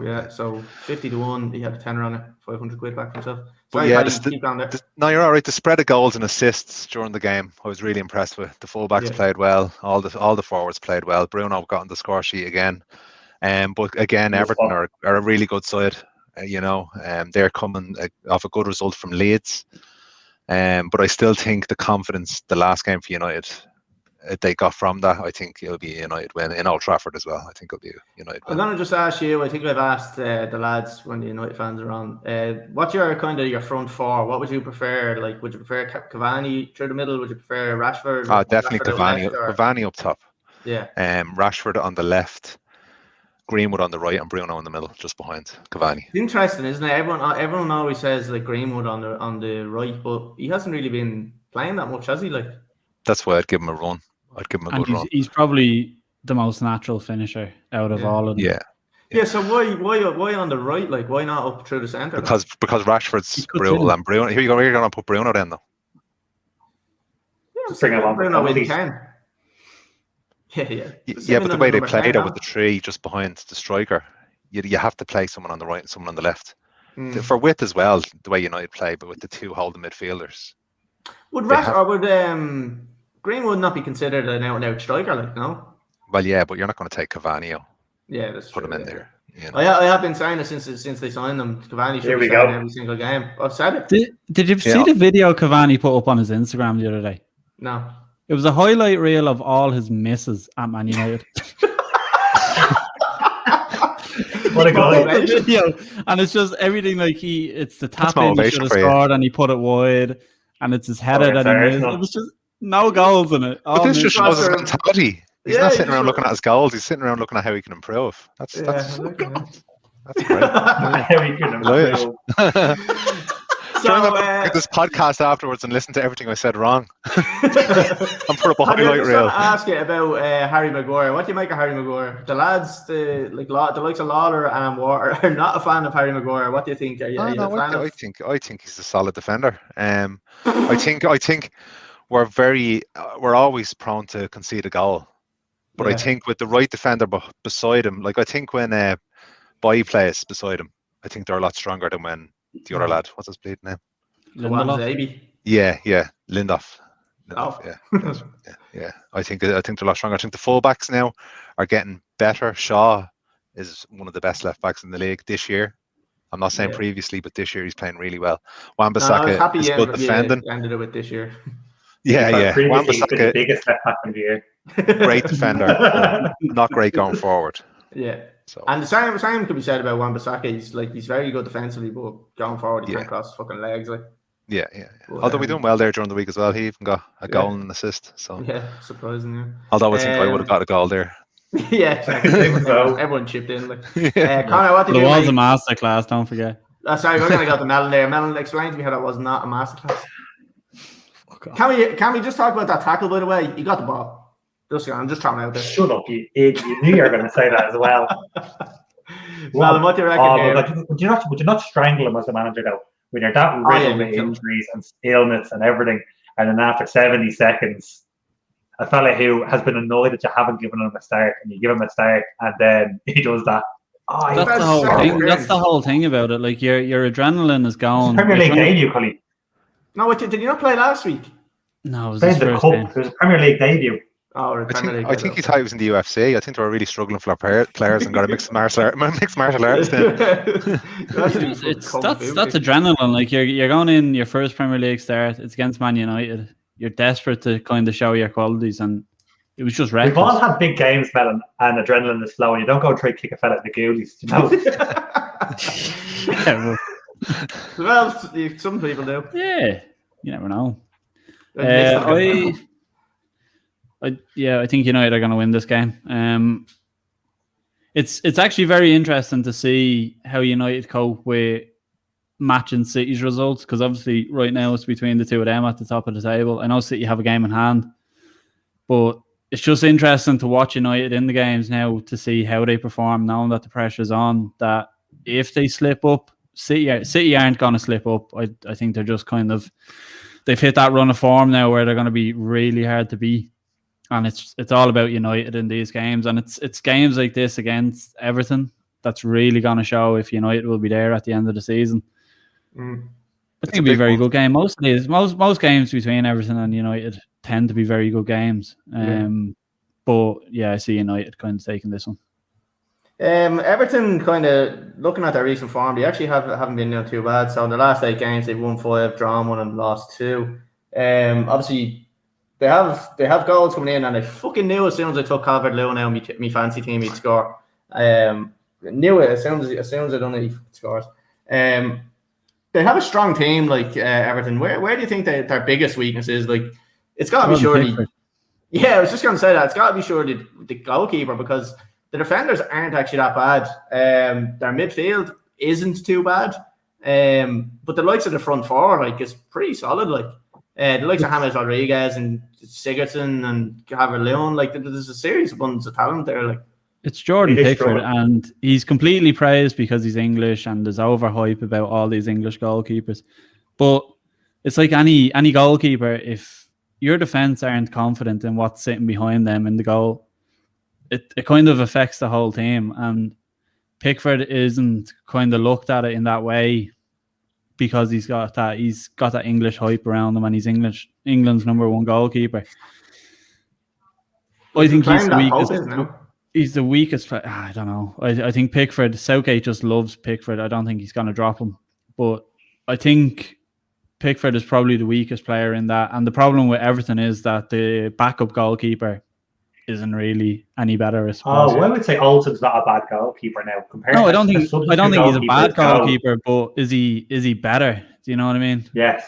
Yeah. So 50-1. He had a tenner on it, 500 quid back for himself. Sorry, keep on there. No, you're all right. The spread of goals and assists during the game, I was really impressed with. The fullbacks played well. All the forwards played well. Bruno got on the score sheet again. But again, Everton are a really good side. They're coming off a good result from Leeds. But I still think the confidence the last game for United, they got from that. I think it'll be a United win in Old Trafford as well. I think it'll be a United win. I'm going to just ask you, I think I've asked the lads when the United fans are on, what's your front four? What would you prefer? Like, would you prefer Cavani through the middle? Would you prefer Rashford? Definitely Cavani up top. Yeah. Rashford on the left, Greenwood on the right, and Bruno in the middle, just behind Cavani. It's interesting, isn't it? Everyone always says like Greenwood on the right, but he hasn't really been playing that much, has he? Like, that's why I'd give him a run. I'd give him a good run. He's probably the most natural finisher out of all of them. Yeah. So why on the right? Like, why not up through the centre? Because Rashford's brutal and Bruno. Here you go. You're going to put Bruno then, though. Yeah, bring him on. Bruno when he can. Yeah. But the way they played it with the 3 just behind the striker, you have to play someone on the right and someone on the left. For width as well, the way United play, but with the 2 holding midfielders. Would Greenwood not be considered an out-and-out striker? Like, no. Well, yeah, but you're not going to take Cavani out. Yeah, that's true. Put him in there. I have been saying it since they signed him. Cavani should be starting every single game. I've said it. Did you see the video Cavani put up on his Instagram the other day? No. It was a highlight reel of all his misses at Man United. What a goal. Video, and it's just everything like it's the tap in he motivation should have for you. scored and he put it wide, and it's his header that he missed. It was just no goals in it. But this just shows his Master- mentality. He's Yeah, not he sitting just- around looking at his goals. He's sitting around looking at how he can improve. That's look at it. that's great. Very good. Love it. So, I'm gonna look at this podcast afterwards and listen to everything I said wrong and put up a I highlight just reel. want to ask you about Harry Maguire. What do you make of Harry Maguire? The lads, the likes of Lawler and Water are not a fan of Harry Maguire. What do you think? Are you a fan of? I think he's a solid defender. I think we're always prone to concede a goal, but I think with the right defender beside him, like I think when Boy plays beside him, I think they're a lot stronger than when the other lad, what's his bleeding name? Lindelof. Yeah, Lindelof. Oh. Yeah. I think they're a lot stronger. I think the fullbacks now are getting better. Shaw is one of the best left backs in the league this year. I'm not saying previously, but this year he's playing really well. Wan-Bissaka is good defending. Ended it with this year. Yeah. Previously, he's been the Wan-Bissaka, biggest left back in the year. great defender, not great going forward. Yeah. So And the same could be said about Wan-Bissaka. He's very good defensively, but going forward, he can't cross his fucking legs. Like. yeah. But, Although we done well there during the week as well. He even got a goal and an assist. So surprising. Yeah. although I think I would have got a goal there. Yeah, exactly. Everyone chipped in. Like. Connor, what did There you was make? a masterclass, don't forget. Sorry, we're gonna go to Melon there. Melon, explain to me how that was not a masterclass. Can we just talk about that tackle? By the way, he got the ball. I'm just throwing it out there. Shut up, you idiot. You knew you were going to say that as well. Melon, what do you reckon here? But would you not strangle him as the manager, though? When you're that riddled with injuries and illness and everything, and then after 70 seconds, a fella who has been annoyed that you haven't given him a start, and you give him a start, and then he does that. Oh, That's the whole thing. That's the whole thing about it. Like your adrenaline is gone. Premier League debut, Cully. No, did you not play last week? No, it was Played his the first cup. game. It was a Premier League debut. Oh, I think he thought he was in the UFC. I think they were really struggling for our players and got a mixed martial arts then. That's adrenaline. Like you're going in your first Premier League start. It's against Man United. You're desperate to kind of show your qualities, and it was just reckless. We've all had big games, Melon, and adrenaline is flowing. You don't go try to kick a fella at the goalies, you know. Well, some people do. Yeah, you never know. I think United are going to win this game. It's actually very interesting to see how United cope with matching City's results, because obviously right now it's between the two of them at the top of the table. I know City have a game in hand, but it's just interesting to watch United in the games now to see how they perform, knowing that the pressure's on, that if they slip up, City aren't going to slip up. I think they're just they've hit that run of form now where they're going to be really hard to beat. And it's all about United in these games. And it's games like this against Everton that's really going to show if United will be there at the end of the season. I think it'll be a very good game. Most games between Everton and United tend to be very good games. But yeah, I see United kind of taking this one. Everton kind of looking at their recent form, they actually haven't been doing too bad. So in the last 8 games, they've won 5, drawn 1, and lost 2. Obviously, they have goals coming in, and I fucking knew as soon as I took Calvert-Lewin out, me fancy team, he'd score. Knew it as soon as I done it, he scores. They have a strong team like Everton. Where do you think their biggest weakness is? Like, it's got to be surely. Yeah, I was just going to say that it's got to be surely the goalkeeper, because the defenders aren't actually that bad. Their midfield isn't too bad. But the likes of the front four, like, is pretty solid. Like, the likes of James Rodriguez and Sigurdsson and Calvert-Lewin, like, there's a serious abundance of talent there. Like, it's Jordan Pickford, and he's completely praised because he's English, and there's overhype about all these English goalkeepers. But it's like any goalkeeper, if your defense aren't confident in what's sitting behind them in the goal, it kind of affects the whole team. And Pickford isn't kind of looked at it in that way because he's got that English hype around him, and he's England's #1 goalkeeper. I think he's the weakest. He's the weakest. I don't know. I think Pickford, Southgate just loves Pickford. I don't think he's going to drop him. But I think Pickford is probably the weakest player in that. And the problem with Everton is that the backup goalkeeper isn't really any better, I suppose. Oh, I would say Olsen's not a bad goalkeeper now. Compared No, to I don't think he's a bad goalkeeper, but is he better? Do you know what I mean? Yes.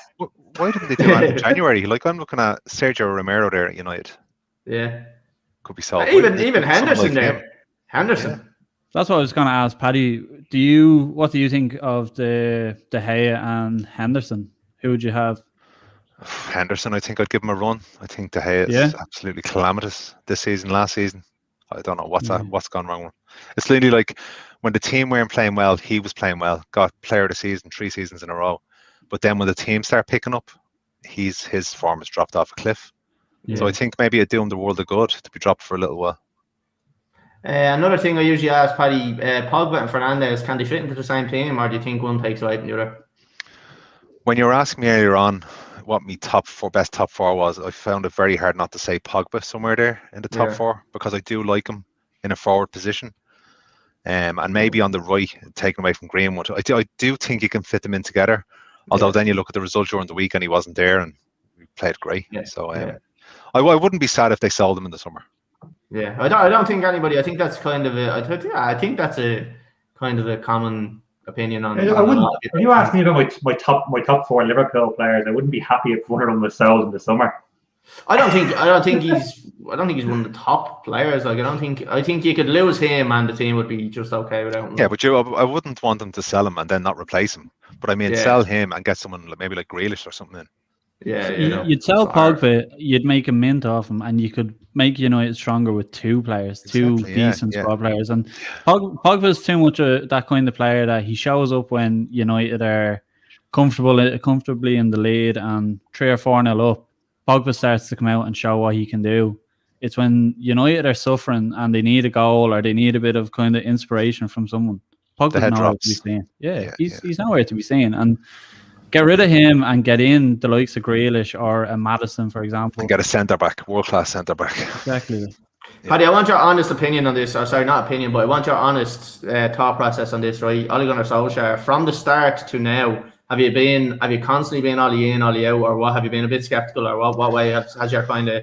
Why didn't they do that in January? Like, I'm looking at Sergio Romero there at United. Yeah. Could be solved. Even Henderson there. Henderson. Yeah. That's what I was going to ask, Paddy. What do you think of the De Gea and Henderson? Who would you have? Henderson, I think I'd give him a run. I think De Gea is absolutely calamitous this season, last season. I don't know what's gone wrong with him. It's literally like when the team weren't playing well, he was playing well, got player of the season 3 seasons in a row. But then when the team start picking up, his form has dropped off a cliff. Yeah. So I think maybe it'd do him the world of good to be dropped for a little while. Another thing I usually ask Paddy, Pogba and Fernandes, can they fit into the same team, or do you think one takes away from the other? When you were asking me earlier on what my best top four was, I found it very hard not to say Pogba somewhere there in the top 4, because I do like him in a forward position. And maybe on the right, taken away from Greenwood. I do think you can fit them in together. Although then you look at the result during the week and he wasn't there and he played great. Yeah. So I wouldn't be sad if they sold him in the summer. Yeah, I don't think anybody. I think that's kind of I think that's a kind of a common opinion on. If you ask me about my top 4 Liverpool players, I wouldn't be happy if one of them was sold in the summer. I don't think he's one of the top players. Like I think you could lose him and the team would be just okay without him. Yeah, but I wouldn't want them to sell him and then not replace him. But I mean, sell him and get someone maybe like Grealish or something in. Yeah, you'd sell Pogba, you'd make a mint off him, and you could make United stronger with 2 players, decent squad players. And Pogba's too much that kind of player that he shows up when United are comfortably in the lead and 3 or 4-0 up. Pogba starts to come out and show what he can do. It's when United are suffering and they need a goal or they need a bit of kind of inspiration from someone. Pogba's nowhere to be seen. He's nowhere to be seen. And get rid of him and get in the likes of Grealish or a Maddison, for example. And get a centre-back, world-class centre-back. Exactly. Paddy, I want your honest opinion on this. Sorry, not opinion, but I want your honest thought process on this, right? Ole Gunnar Solskjaer, from the start to now, have you constantly been Ole in, Ole out, or what? Have you been a bit skeptical, or what way has your kind of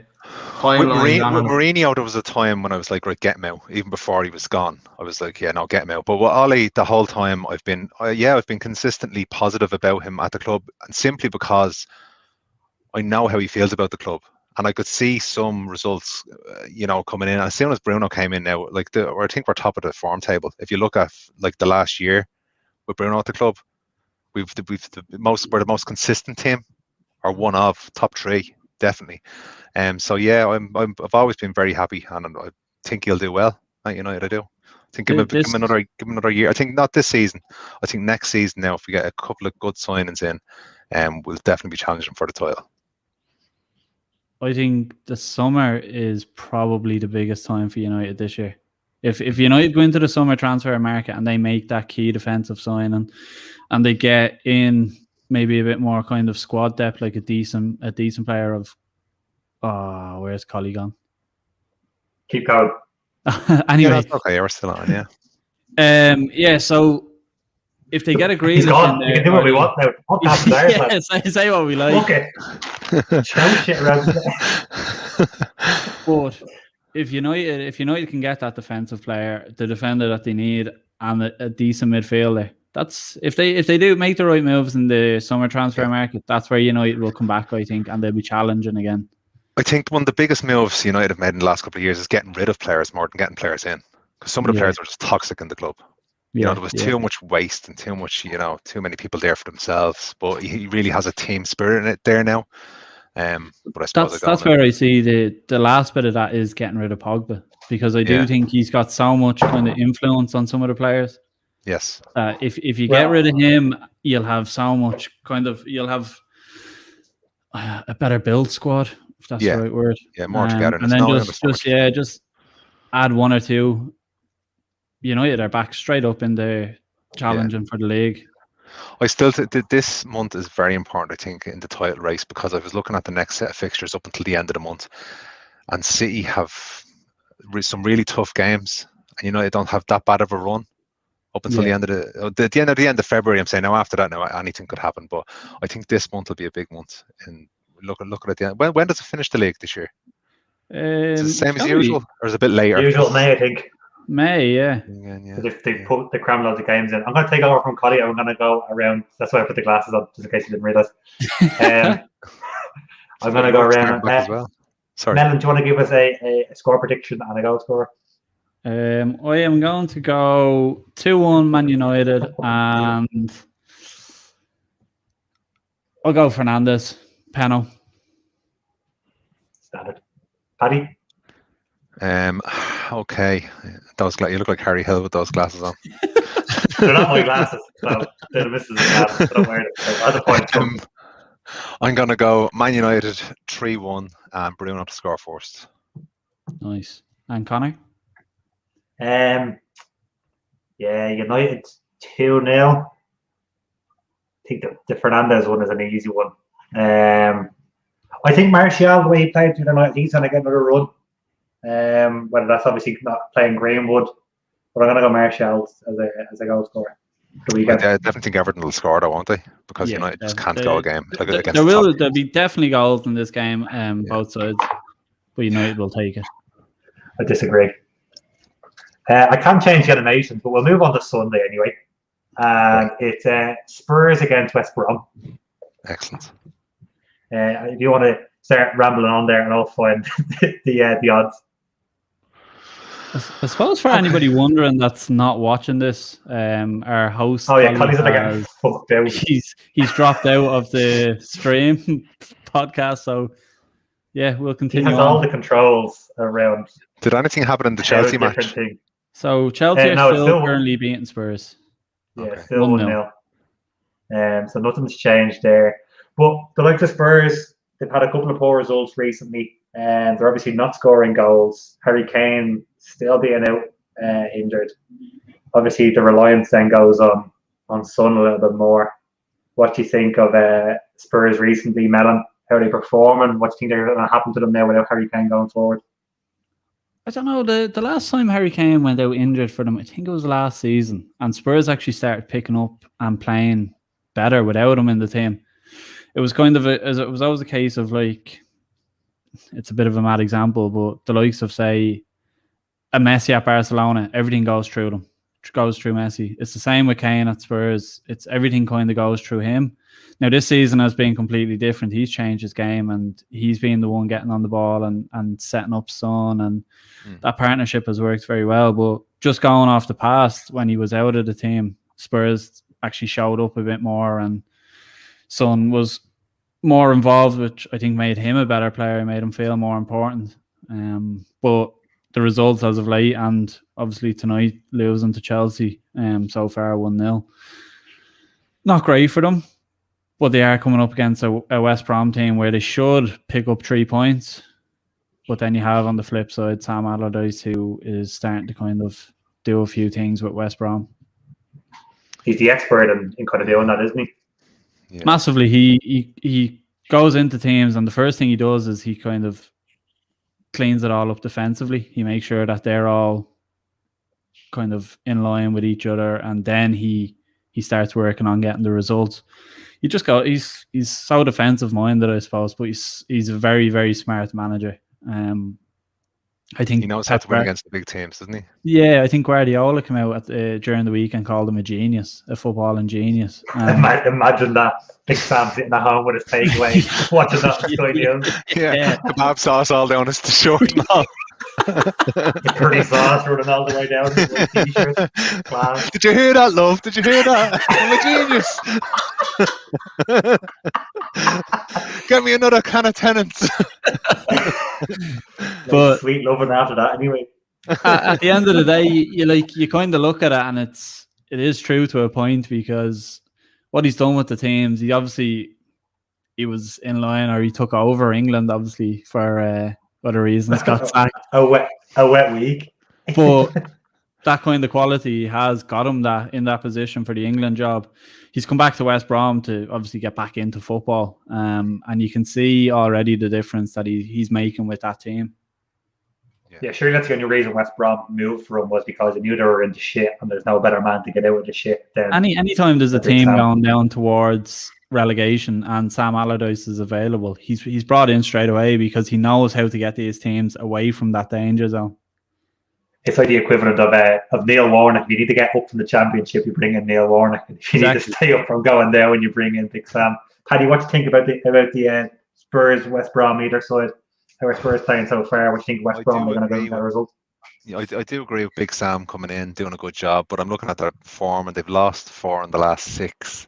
timeline gone? With Mourinho, there was a time when I was like, right, get him out. Even before he was gone, I was like, yeah, no, get him out. But with Ole, the whole time, I've been consistently positive about him at the club, and simply because I know how he feels about the club, and I could see some results, coming in. And as soon as Bruno came in now, I think we're top of the form table. If you look at like the last year with Bruno at the club, we're the most consistent team, or one of top 3, definitely. So yeah, I've always been very happy, and I think he'll do well at United. I do. I think give him another year. I think not this season. I think next season now, if we get a couple of good signings in, we'll definitely be challenging for the title. I think the summer is probably the biggest time for United this year. If United go into the summer transfer market and they make that key defensive signing, and they get in maybe a bit more kind of squad depth, like a decent player of, where's Collie gone? Keep going. Anyway, that's okay. We're still on, yeah. So if they get a Grealish, he's gone. We can do what we want now. What happened there? Say what we like. Okay. Shout shit around. But if United can get that defensive player, the defender that they need, and a decent midfielder, that's if they do make the right moves in the summer transfer market, that's where United will come back, I think, and they'll be challenging again. I think one of the biggest moves United have made in the last couple of years is getting rid of players more than getting players in, because some of the players were just toxic in the club. There was too much waste and too much, too many people there for themselves. But he really has a team spirit in it there now. But I suppose that's where I see the last bit of that is getting rid of Pogba, because I do think he's got so much kind of influence on some of the players. Yes. If you get rid of him, you'll have so much you'll have a better build squad, if that's the right word. Yeah, more together. And then just add 1 or 2. United are back straight up in the challenging for the league. I still this month is very important, I think, in the title race, because I was looking at the next set of fixtures up until the end of the month, and City have some really tough games, and United don't have that bad of a run up until the end of February. I'm saying now, after that, anything could happen, but I think this month will be a big month. And look at it. When does it finish the league this year? Is it the same as shall usual, or is it a bit later? Usual May, I think. May, yeah. If they put the cram loads of games in, I'm going to take over from Collie. I'm going to go around. That's why I put the glasses on, just in case you didn't realize. I'm going to go around. As well. Sorry, Melon, do you want to give us a score prediction and a goal scorer? I am going to go 2-1 Man United, and I'll go Fernandes. Peno. Standard. Paddy? Okay. You look like Harry Hill with those glasses on. They're not my glasses, so they're the missus' glasses, but I'm wearing them. So that's a point. I'm going to go Man United 3-1 and Bruno to score first. Nice. And Connor? Yeah, United 2-0. I think the Fernandes one is an easy one. I think Martial, the way he played through the night, he's going to get another run. Whether that's obviously not playing Greenwood, but I'm going to go Martial as a goal scorer. I definitely think Everton will score, though, won't they? Because United just can't go a game. There'll be definitely goals in this game, both sides, but United will take it. I disagree. I can't change the animation, but we'll move on to Sunday anyway. And it's Spurs against West Brom. Excellent. If you want to start rambling on there, and I'll find the odds. I suppose for anybody wondering that's not watching this, our host. Oh yeah, Collie's getting fucked out. He's dropped out of the stream podcast, so yeah, we'll continue. He has all the controls around. Did anything happen in the Chelsea match? So Chelsea are still currently beating Spurs. Yeah, okay. Still 1-0. So nothing's changed there. But the likes of Spurs, they've had a couple of poor results recently, and they're obviously not scoring goals. Harry Kane still being out injured. Obviously, the reliance then goes on Son a little bit more. What do you think of Spurs recently, Melon? How are they performing? What do you think they're going to happen to them now without Harry Kane going forward? I don't know. The last time Harry Kane went out injured for them, I think it was last season, and Spurs actually started picking up and playing better without him in the team. It was kind of it was always a case of like, it's a bit of a mad example, but the likes of, say, a Messi at Barcelona, everything goes through them. Goes through Messi. It's the same with Kane at Spurs. It's everything kind of goes through him. Now this season has been completely different. He's changed his game, and he's been the one getting on the ball and setting up Son, and that partnership has worked very well. But just going off the past, when he was out of the team, Spurs actually showed up a bit more, and Son was more involved, which I think made him a better player, made him feel more important. But the results as of late, and obviously tonight losing to Chelsea, so far 1-0. Not great for them, but they are coming up against a West Brom team where they should pick up 3 points. But then you have on the flip side Sam Allardyce, who is starting to kind of do a few things with West Brom. He's the expert in kind of doing that, isn't he? Yeah. Massively. He goes into teams, and the first thing he does is he kind of cleans it all up defensively. He makes sure that they're all kind of in line with each other, and then he starts working on getting the results. He's so defensive minded, I suppose, but he's a very, very smart manager. I think he knows how to win against the big teams, doesn't he? Yeah, I think Guardiola came out during the week and called him a genius, a footballing genius. Imagine that. Big Sam sitting at home with his takeaway, watching that on Sky News. Yeah, kebab sauce all down his shirt and all. The curry sauce running all the way down his t-shirt. Class. Did you hear that, love? Did you hear that? I'm a genius. Get me another can of Tennent's. But sweet loving after that anyway. At the end of the day, you kind of look at it, and it is true to a point, because what he's done with the teams, he was in line, or he took over England obviously for other reasons, got sacked. a wet week. But that kind of quality has got him in that position for the England job. He's come back to West Brom to obviously get back into football, and you can see already the difference that he's making with that team. Yeah, surely that's the only reason West Brom moved for him was because they knew they were into shit and there's no better man to get out of the shit than Anytime there's a Big team Sam. going down towards relegation and Sam Allardyce is available, he's brought in straight away because he knows how to get these teams away from that danger zone. It's like the equivalent of Neil Warnock. If you need to get up from the Championship, you bring in Neil Warnock. If you need to stay up from going down, you bring in Big Sam. Paddy, what do you think about the Spurs, West Brom, either side? How are Spurs playing so far? What do you think West Brom are going to get a result? Yeah, I do agree with Big Sam coming in, doing a good job, but I'm looking at their form and they've lost 4 in the last 6.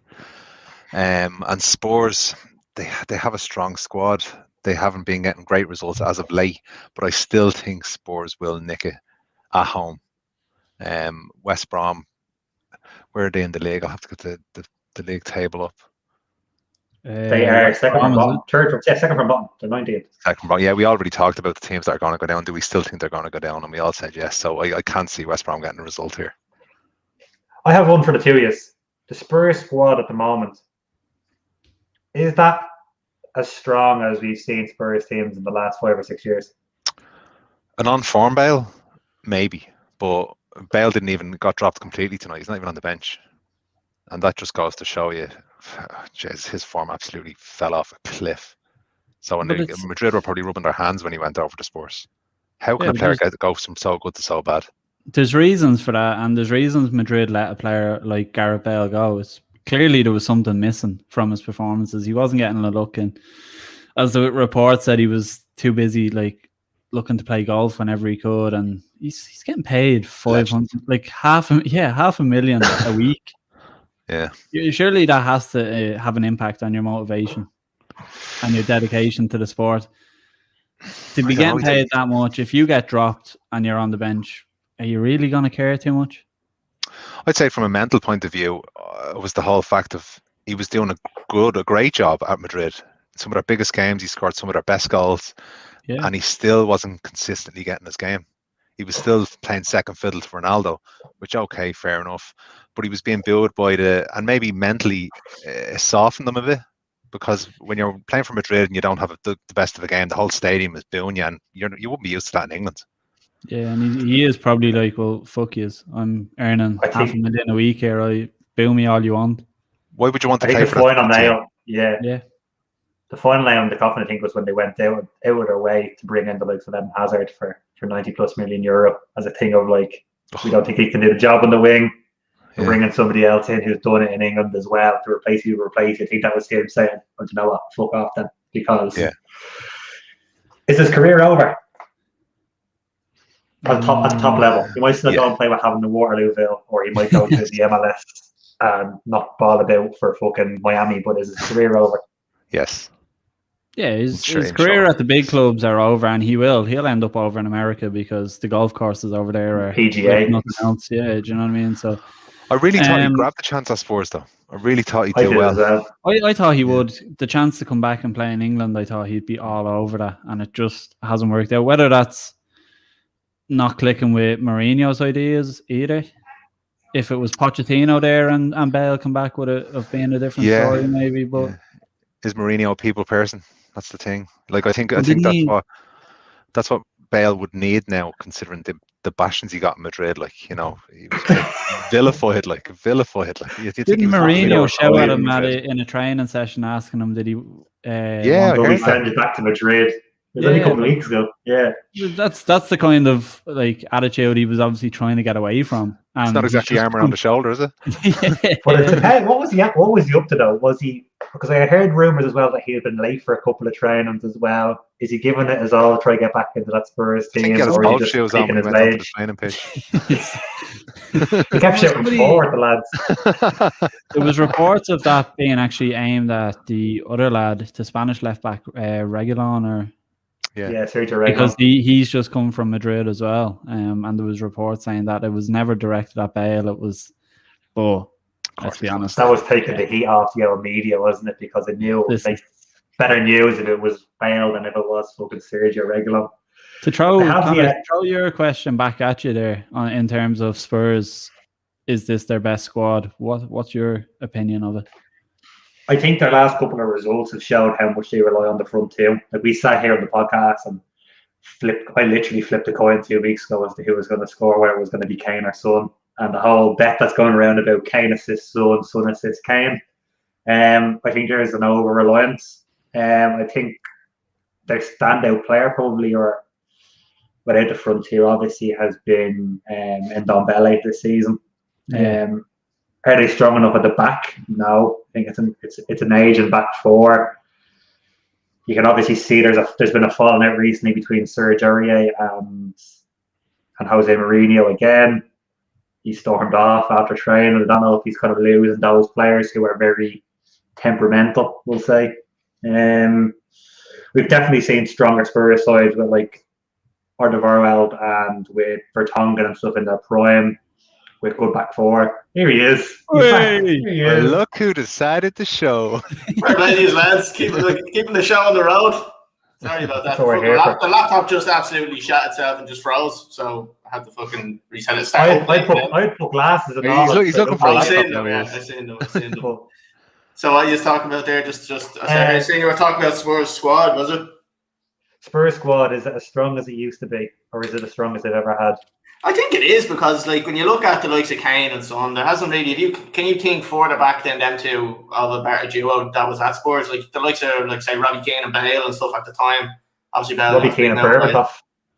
And Spurs, they have a strong squad. They haven't been getting great results as of late, but I still think Spurs will nick it at home. West Brom, where are they in the league? I'll have to get the league table up. They are second from bottom. Second from bottom. They're 19th. Second from bottom. Yeah, we already talked about the teams that are going to go down. Do we still think they're going to go down? And we all said yes. So I can't see West Brom getting a result here. I have one for the 2 years. The Spurs squad at the moment, is that as strong as we've seen Spurs teams in the last 5 or 6 years? An on-form Bale? Maybe. But Bale didn't even got dropped completely tonight. He's not even on the bench. And that just goes to show you, his form absolutely fell off a cliff. So Madrid were probably rubbing their hands when he went over to Spurs. How can a player go from so good to so bad? There's reasons for that, and there's reasons Madrid let a player like Gareth Bale go. Clearly there was something missing from his performances. He wasn't getting a look in. As the report said, he was too busy looking to play golf whenever he could, and he's getting paid 500, half a million a week. Yeah, surely that has to have an impact on your motivation and your dedication to the sport. To be getting paid that much, if you get dropped and you're on the bench, are you really going to care too much? I'd say from a mental point of view, it was the whole fact of he was doing a great job at Madrid. Some of their biggest games, he scored some of their best goals, and he still wasn't consistently getting his game. He was still playing second fiddle to Ronaldo, which, okay, fair enough. But he was being booed by and maybe mentally softened them a bit, because when you're playing for Madrid and you don't have the best of the game, the whole stadium is booing you, and you wouldn't be used to that in England. Yeah, and he is probably like, well, fuck yous. I'm earning $500,000 a week here. Boo me all you want. Why would you want to pay for that? The final nail on the coffin, I think, was when they went out of their way to bring in the likes of Eden Hazard for 90+ million euro as a thing of like, we don't think he can do the job on the wing. We're bringing somebody else in who's done it in England as well to replace you. I think that was him saying, well, you know what, fuck off then, because is his career over? At the top level. He might still go and play with having the Waterlooville, or he might go to the MLS and not ball about for fucking Miami, but is his career over? Yes. Yeah, his career at the big clubs are over, and he'll end up over in America because the golf courses over there are PGA. Nothing else. Yeah, do you know what I mean? So I really thought he'd grab the chance at Spurs, though. I really thought he'd do well. I thought he would. The chance to come back and play in England, I thought he'd be all over that, and it just hasn't worked out. Whether that's not clicking with Mourinho's ideas either. If it was Pochettino there and Bale come back, would it have been a different story maybe? But is Mourinho a people person? That's the thing. Like I think that's what Bale would need now, considering the bashings he got in Madrid. Like, you know, he was vilified. Didn't Mourinho shout at him in a training session asking him, did he? Will he send you back to Madrid? It was only a couple of weeks ago. Yeah, that's the kind of like attitude he was obviously trying to get away from. And it's not exactly arm around the shoulder, is it? But what was he up to though? Was he? Because I heard rumors as well that he had been late for a couple of trainings as well. Is he giving it his all to try to get back into that Spurs team? I think he had his golf shoes on when he went onto the training pitch. He kept shooting forward, the lads. There was reports of that being actually aimed at the other lad, the Spanish left back, Reguilon, or Sergio Reguilon. Because he's just come from Madrid as well, and there was reports saying that it was never directed at Bale. It was, let's be honest, that was taking the heat off the old media, wasn't it? Because it knew it was better news if it was Bale than if it was fucking Sergio Reguilon. To throw your question back at you there in terms of Spurs, is this their best squad? What's your opinion of it? I think their last couple of results have showed how much they rely on the front two. Like we sat here on the podcast and I literally flipped a coin 2 weeks ago as to who was going to score, whether it was going to be Kane or Son. And the whole bet that's going around about Kane assists Son, Son assists Kane. I think there is an over-reliance. I think their standout player probably, or without the frontier, obviously, has been Ndombele this season. Are they strong enough at the back? No. I think it's an age and back four. You can obviously see there's been a falling out recently between Serge Aurier and Jose Mourinho again. He stormed off after training. I don't know if he's kind of losing those players who are very temperamental, we'll say. We've definitely seen stronger Spurs sides with like Alderweireld and with Vertonghen and stuff in their prime, with good back four. Here he is. Here he is. Look who decided to show. Ladies, lads, keeping the show on the road. Sorry about that. The laptop just absolutely shut itself and just froze, so I had to fucking reset it. I'd put glasses and all. He's looking for a laptop now. I've seen them. So what are you talking about there? I see you were talking about Spurs squad, was it? Spurs squad, is it as strong as it used to be, or is it as strong as they've ever had? I think it is, because like when you look at the likes of Kane and Son, there hasn't really. Can you think further back than them two of a better duo that was at Spurs? Like the likes of like say Robbie Keane and Bale and stuff at the time. Obviously, Bale. Robbie Keane and Berbatov.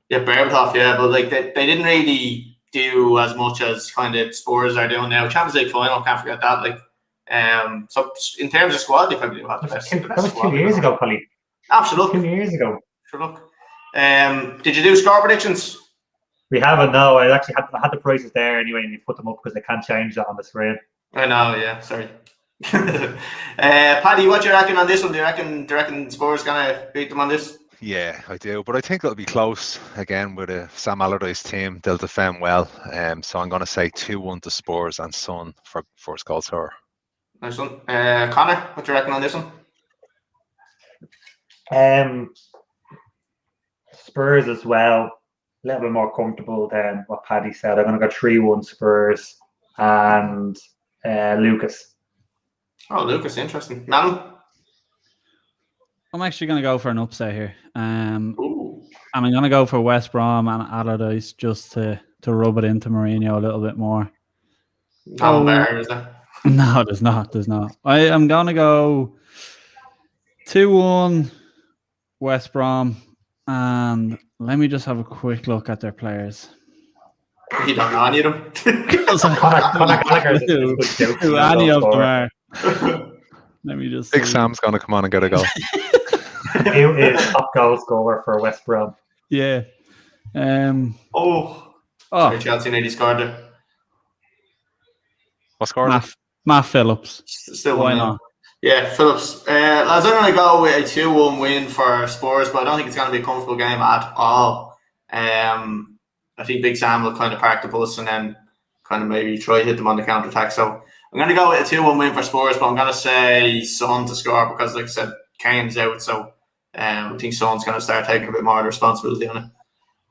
Yeah, Berbatov. Yeah, but like they didn't really do as much as kind of Spurs are doing now. Champions League final, can't forget that. Like, so in terms of squad, they probably do have the best. That was 2 years ago, Polly. Absolutely. 2 years ago. Sure, look. Did you do score predictions? We haven't, no. I actually had the prices there anyway, and you put them up because they can't change that on the screen. I know, yeah. Sorry. Paddy, what do you reckon on this one? Do you reckon Spurs gonna beat them on this? Yeah, I do, but I think it'll be close again with a Sam Allardyce team. They'll defend well, so I'm going to say 2-1 to Spurs and Son for first goal scorer. Nice one. Connor, what do you reckon on this one? Spurs as well. A little bit more comfortable than what Paddy said. I'm going to go 3-1 Spurs and Lucas. Oh, Lucas, interesting. Melon? I'm actually going to go for an upset here. And I'm going to go for West Brom and Allardyce just to rub it into Mourinho a little bit more. No, better, is there? No, there's not. I am going to go 2-1 West Brom, and let me just have a quick look at their players. You don't know any of them? Who any of them are. Let me just Big Sam's going to come on and get a goal. Who is top goal scorer for West Brom? Yeah. Sorry, Chelsea nearly scored there. What scored? Matt Phillips. Still why not? Yeah, Phillips. Lads, I'm going to go with a 2-1 win for Spurs, but I don't think it's going to be a comfortable game at all. I think Big Sam will kind of park the bus and then kind of maybe try to hit them on the counter-attack. So I'm going to go with a 2-1 win for Spurs, but I'm going to say Son to score because, like I said, Kane's out. So I think Son's going to start taking a bit more of the responsibility on it.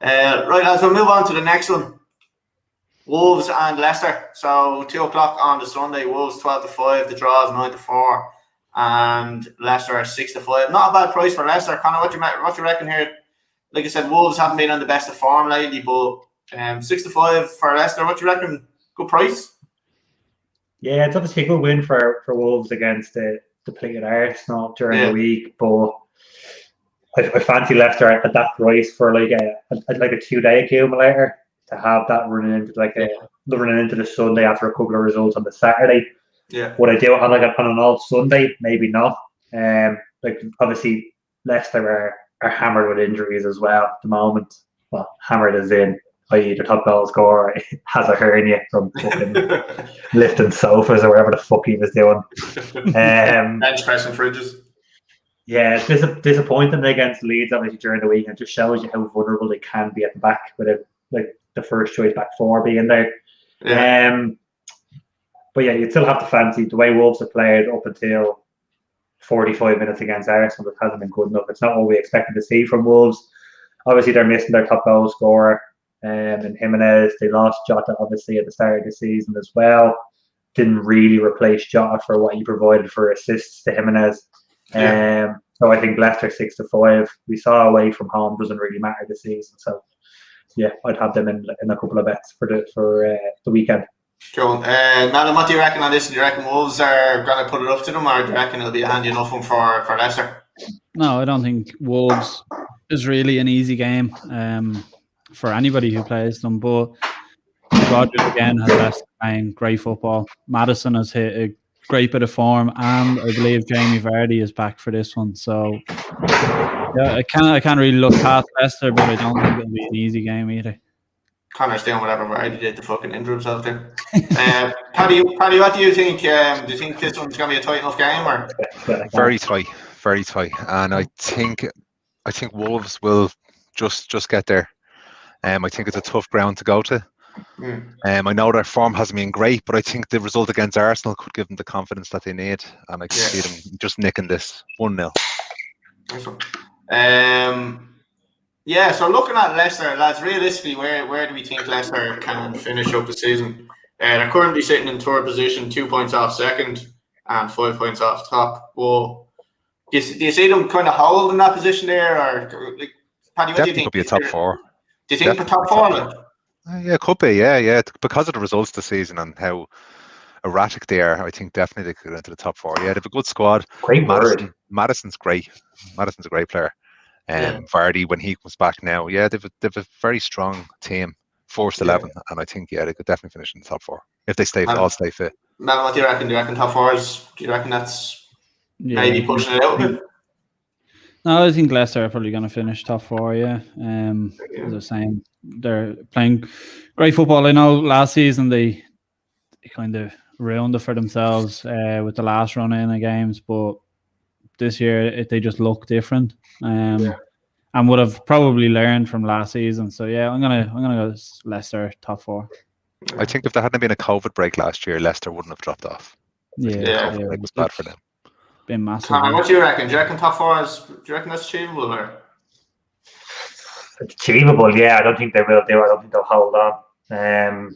Right, lads, we'll move on to the next one. Wolves and Leicester. So 2 o'clock on the Sunday. Wolves 12-5. The draw is 9-4. And Leicester are 6-5. Not a bad price for Leicester. Conor, what you reckon here? Like I said, Wolves haven't been on the best of form lately, but 6-5 for Leicester. What do you reckon? Good price? Yeah, it's obviously a good win for Wolves against the depleted Arsenal during the week, but I fancy Leicester at that price for like a 2-day accumulator to have that running into the Sunday after a couple of results on the Saturday. Yeah. Would I do it on an all Sunday? Maybe not. Obviously Leicester are hammered with injuries as well at the moment. Well, hammered as in, i.e. the top goal scorer has a hernia from fucking lifting sofas or whatever the fuck he was doing. Bench pressing fridges. Yeah, it's disappointing against Leeds obviously during the week. It just shows you how vulnerable they can be at the back with the first choice back four being there. Yeah. But yeah, you'd still have to fancy the way Wolves have played up until 45 minutes against Arsenal. It hasn't been good enough. It's not what we expected to see from Wolves. Obviously, they're missing their top goal scorer and Jimenez. They lost Jota obviously at the start of the season as well. Didn't really replace Jota for what he provided for assists to Jimenez. So I think Leicester 6-5. We saw away from home doesn't really matter this season. So yeah, I'd have them in a couple of bets for the weekend. Cool. Melon, what do you reckon on this? Do you reckon Wolves are going to put it up to them, or do you reckon it'll be a handy enough one for Leicester? No, I don't think Wolves is really an easy game for anybody who plays them. But Rodgers again has Leicester playing great football. Maddison has hit a great bit of form, and I believe Jamie Vardy is back for this one. So yeah, I can't really look past Leicester, but I don't think it'll be an easy game either. Connor's doing whatever Vardy did to fucking injure himself there. Paddy, what do you think? Do you think this one's going to be a tight enough game, or? Very tight, and I think Wolves will just get there. I think it's a tough ground to go to. I know their form hasn't been great, but I think the result against Arsenal could give them the confidence that they need, and I can see them just nicking this 1-0. Yeah, so looking at Leicester, lads, realistically, where do we think Leicester can finish up the season? They're currently sitting in third position, 2 points off second and 5 points off top. Well, do you see them kind of holding that position there, or like, Paddy, what do you think? Could be a top 4. Do you think for top 4? Yeah, it could be. Yeah, because of the results this season and how erratic they are, I think definitely they could get into the top 4. Yeah, they have a good squad. Great word. Madison's great. Madison's a great player. Vardy, when he comes back now, they've a very strong team, forced 11, and I think they could definitely finish in the top 4 if they all stay fit. Mel, what do you reckon? Do you reckon top 4s? Do you reckon that's maybe pushing it out a bit? No, I think Leicester are probably going to finish top 4. Yeah, as I was saying, they're playing great football. I know last season they kind of ruined it for themselves with the last run in of games, but this year they just look different. And would have probably learned from last season. So yeah, I'm gonna go Leicester top 4. I think if there hadn't been a COVID break last year, Leicester wouldn't have dropped off. It was bad for them. Been massive. Connor, what do you reckon? Do you reckon top 4 is? Do you reckon that's achievable, or? It's achievable, yeah. I don't think they will do. I don't think they'll hold on. I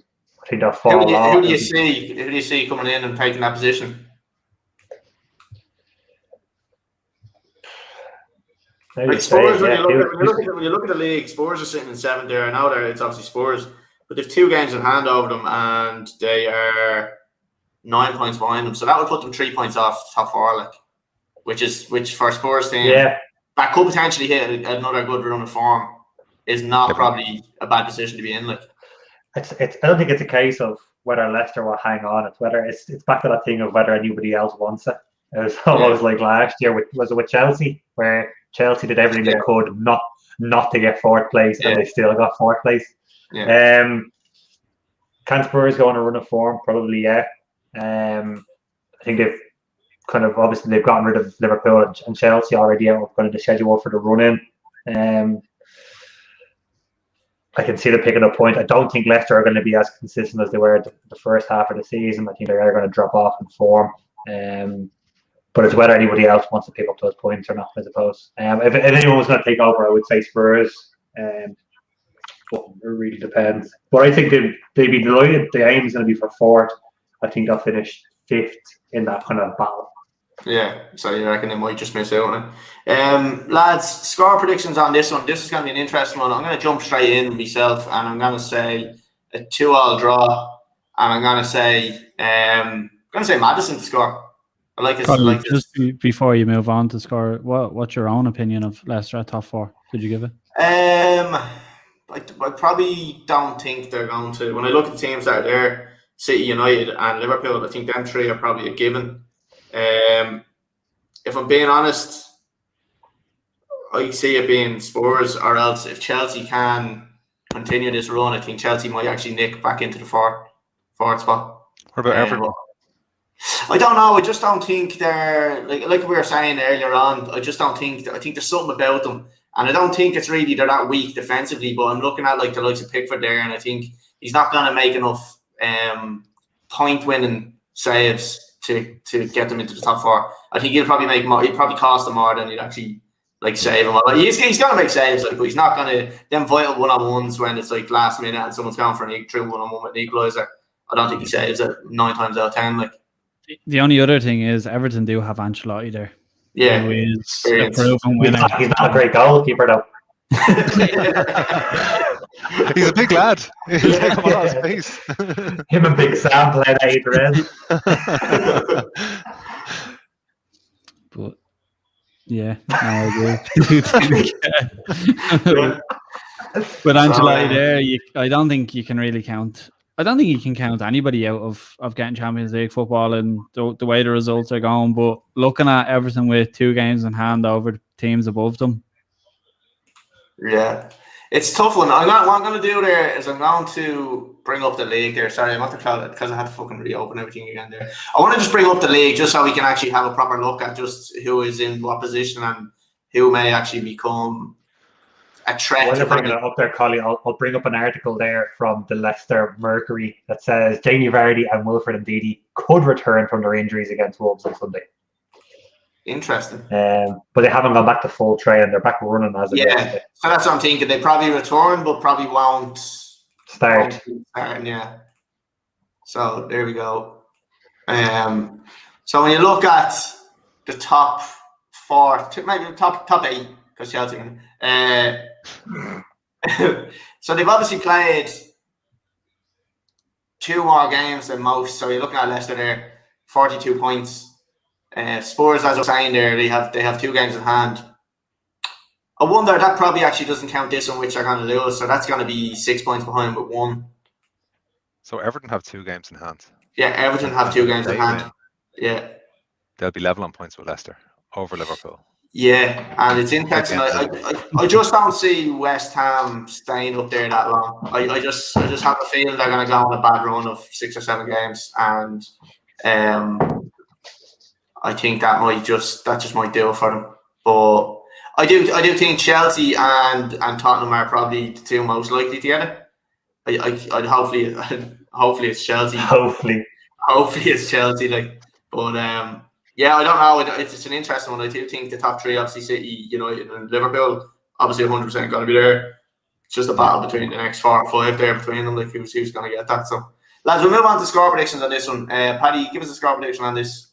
think they'll fall off. Who do you see coming in and taking that position? Like Spurs, when you look at the league, Spurs are sitting in 7th there. I know it's obviously Spurs, but they've 2 games in hand over them, and they are 9 points behind them. So that would put them 3 points off top 4, like, which for a Spurs team, that could potentially hit another good run of form. Is not probably a bad position to be in. Like, I don't think it's a case of whether Leicester will hang on. It's whether it's back to that thing of whether anybody else wants it. It was almost like last year with Chelsea, where Chelsea did everything they could not to get 4th place, and they still got 4th place. Can Spurs go on a run of form? Probably, yeah. I think they've obviously they've gotten rid of Liverpool and Chelsea already out of the schedule for the run in. I can see them picking up points. I don't think Leicester are going to be as consistent as they were the first half of the season. I think they are going to drop off in form. But it's whether anybody else wants to pick up those points or not, I suppose. If anyone was going to take over, I would say Spurs. But it really depends. But I think they'd be delighted. The aim is going to be for 4th. I think they'll finish 5th in that kind of battle. Yeah, so you reckon they might just miss out on it. Lads, score predictions on this one. This is going to be an interesting one. I'm going to jump straight in myself, and I'm going to say a 2-2 draw. And I'm going to say Maddison to score. I like this. Just before you move on to score, what's your own opinion of Leicester at top 4? Did you give it? I probably don't think they're going to. When I look at the teams that are there, City, United, and Liverpool, I think them 3 are probably a given. If I'm being honest, I see it being Spurs, or else if Chelsea can continue this run, I think Chelsea might actually nick back into the 4th spot. What about Everton? I don't know. I just don't think they're like we were saying earlier on. I just don't think. I think there's something about them, and I don't think it's really they're that weak defensively. But I'm looking at the likes of Pickford there, and I think he's not going to make enough point-winning saves to get them into the top 4. I think he'll probably make more. He'll probably cost them more than he'd actually save him. He's going to make saves, but he's not going to them vital one-on-ones when it's last minute and someone's going for an true one-on-one with an equaliser. I don't think he saves it 9 times out of 10. The only other thing is Everton do have Ancelotti there. Yeah, who is a proven He's winner. he's not a great goalkeeper, though. He's a big lad. He'll take him on his face. Him and Big Sam played at either end. But yeah, no, I do think, with Ancelotti there, I don't think you can really count. I don't think you can count anybody out of getting Champions League football and the way the results are going. But looking at everything with 2 games in hand over the teams above them. Yeah, it's a tough one. What I'm going to do there is I'm going to bring up the league there. Sorry, I'm not to cloud it because I had to fucking reopen everything again there. I want to just bring up the league just so we can actually have a proper look at just who is in what position and who may actually become a threat. While you're bringing it up there, Collie, I'll bring up an article there from the Leicester Mercury that says Jamie Vardy and Wilfred Ndidi could return from their injuries against Wolves on Sunday. Interesting. But they haven't gone back to full train. They're back running as of yesterday. So that's what I'm thinking. They probably return, but probably won't Start. Yeah. So there we go. So when you look at the top 4, maybe the top 8, because Chelsea. So they've obviously played 2 more games than most. So you're looking at Leicester there, 42 points. Spurs, as I was saying there, they have 2 games in hand. I wonder, that probably actually doesn't count this one, which they're going to lose. So that's going to be 6 points behind with 1. So Everton have 2 games in hand. Yeah, Everton have 2 games in hand. Yeah. They'll be level on points with Leicester over Liverpool. Yeah, and it's interesting. I just don't see West Ham staying up there that long. I just have a feeling they're going to go on a bad run of 6 or 7 games, and I think that just might do it for them. But I do think Chelsea and Tottenham are probably the 2 most likely to get it. I'd hopefully it's Chelsea. Hopefully it's Chelsea. But yeah, I don't know. It's an interesting one. I do think the top 3, obviously City, United, and Liverpool, obviously 100% going to be there. It's just a battle between the next 4 or 5 there between them. Who's going to get that? So, lads, we'll move on to score predictions on this one. Paddy, give us a score prediction on this.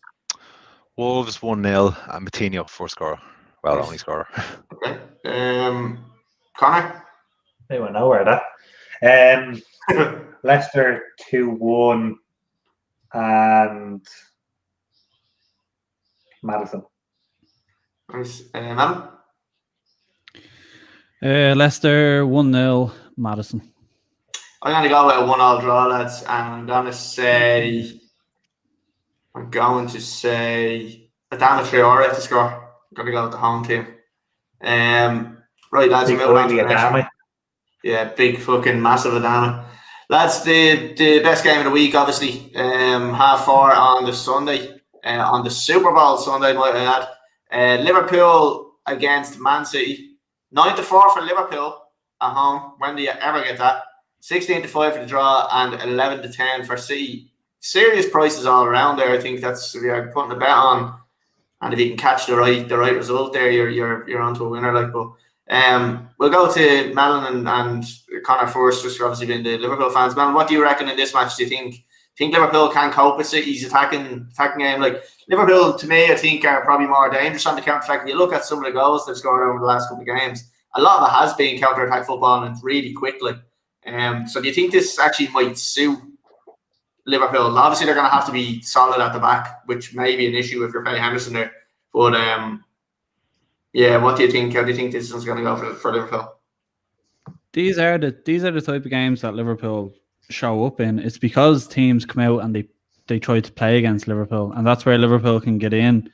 Wolves 1-0 and Matinho 4th scorer. Well, only scorer. Okay. Connor? They went nowhere that. Leicester 2-1 and Madison. Nice. Adam? Leicester 1-0 Madison. I'm going to go with a 1-1 draw, lads, and I'm going to say Adama Traore to score. I'm going to go with the home team. Right, lads, big oily Adama. Yeah, big fucking massive Adama. Lads, the best game of the week, obviously, 4:30 on the Sunday. On the Super Bowl Sunday, might I add. Liverpool against Man City. 9-4 for Liverpool at home. When do you ever get that? 16-5 for the draw and 11-10 for City. Serious prices all around there. I think that's you're putting a bet on, and if you can catch the right result there, you're onto a winner. But we'll go to Melon and Connor first, just for obviously being the Liverpool fans. Melon, what do you reckon in this match? Do you think Liverpool can cope with City's attacking game? Liverpool, to me, I think are probably more dangerous on the counter-attack. If you look at some of the goals they've scored over the last couple of games, a lot of it has been counter-attack football and really quickly. So do you think this actually might suit Liverpool? Obviously, they're going to have to be solid at the back, which may be an issue if you're playing Henderson there. But yeah, what do you think? How do you think this is going to go for Liverpool? These are the type of games that Liverpool show up in. It's because teams come out and they try to play against Liverpool, and that's where Liverpool can get in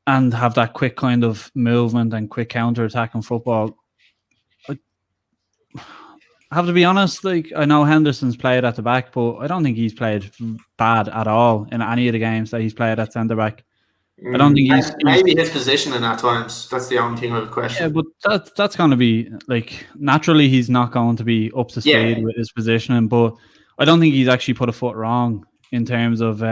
and have that quick kind of movement and quick counter-attacking football. I have to be honest, I know Henderson's played at the back, but I don't think he's played bad at all in any of the games that he's played at centre-back. I don't think maybe his positioning at times. That's the only thing I would question. Yeah, but that's going to be naturally he's not going to be up to speed with his positioning. But I don't think he's actually put a foot wrong in terms of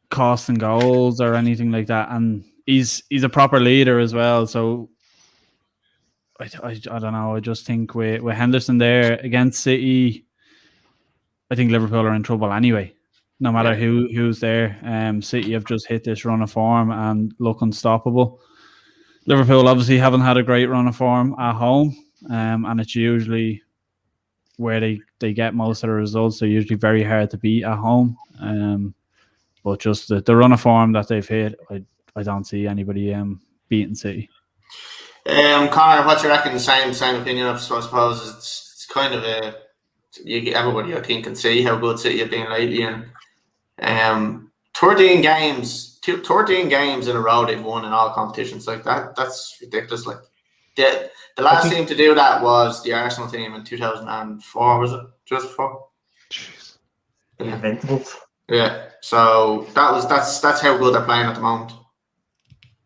costing goals or anything like that. And he's a proper leader as well. So I don't know. I just think with Henderson there against City, I think Liverpool are in trouble anyway. no matter who's there. City have just hit this run of form and look unstoppable. Liverpool obviously haven't had a great run of form at home, and it's usually where they get most of the results. They're usually very hard to beat at home. But just the run of form that they've hit, I don't see anybody beating City. Connor, what you reckon? Same opinion. I suppose it's kind of everybody I think can see how good City have been lately, and 13 games in a row they've won in all competitions like that. That's ridiculous. Like the last team to do that was the Arsenal team in 2004. Was it 2004? Jeez. The Invincibles. Yeah. So that's how good they're playing at the moment.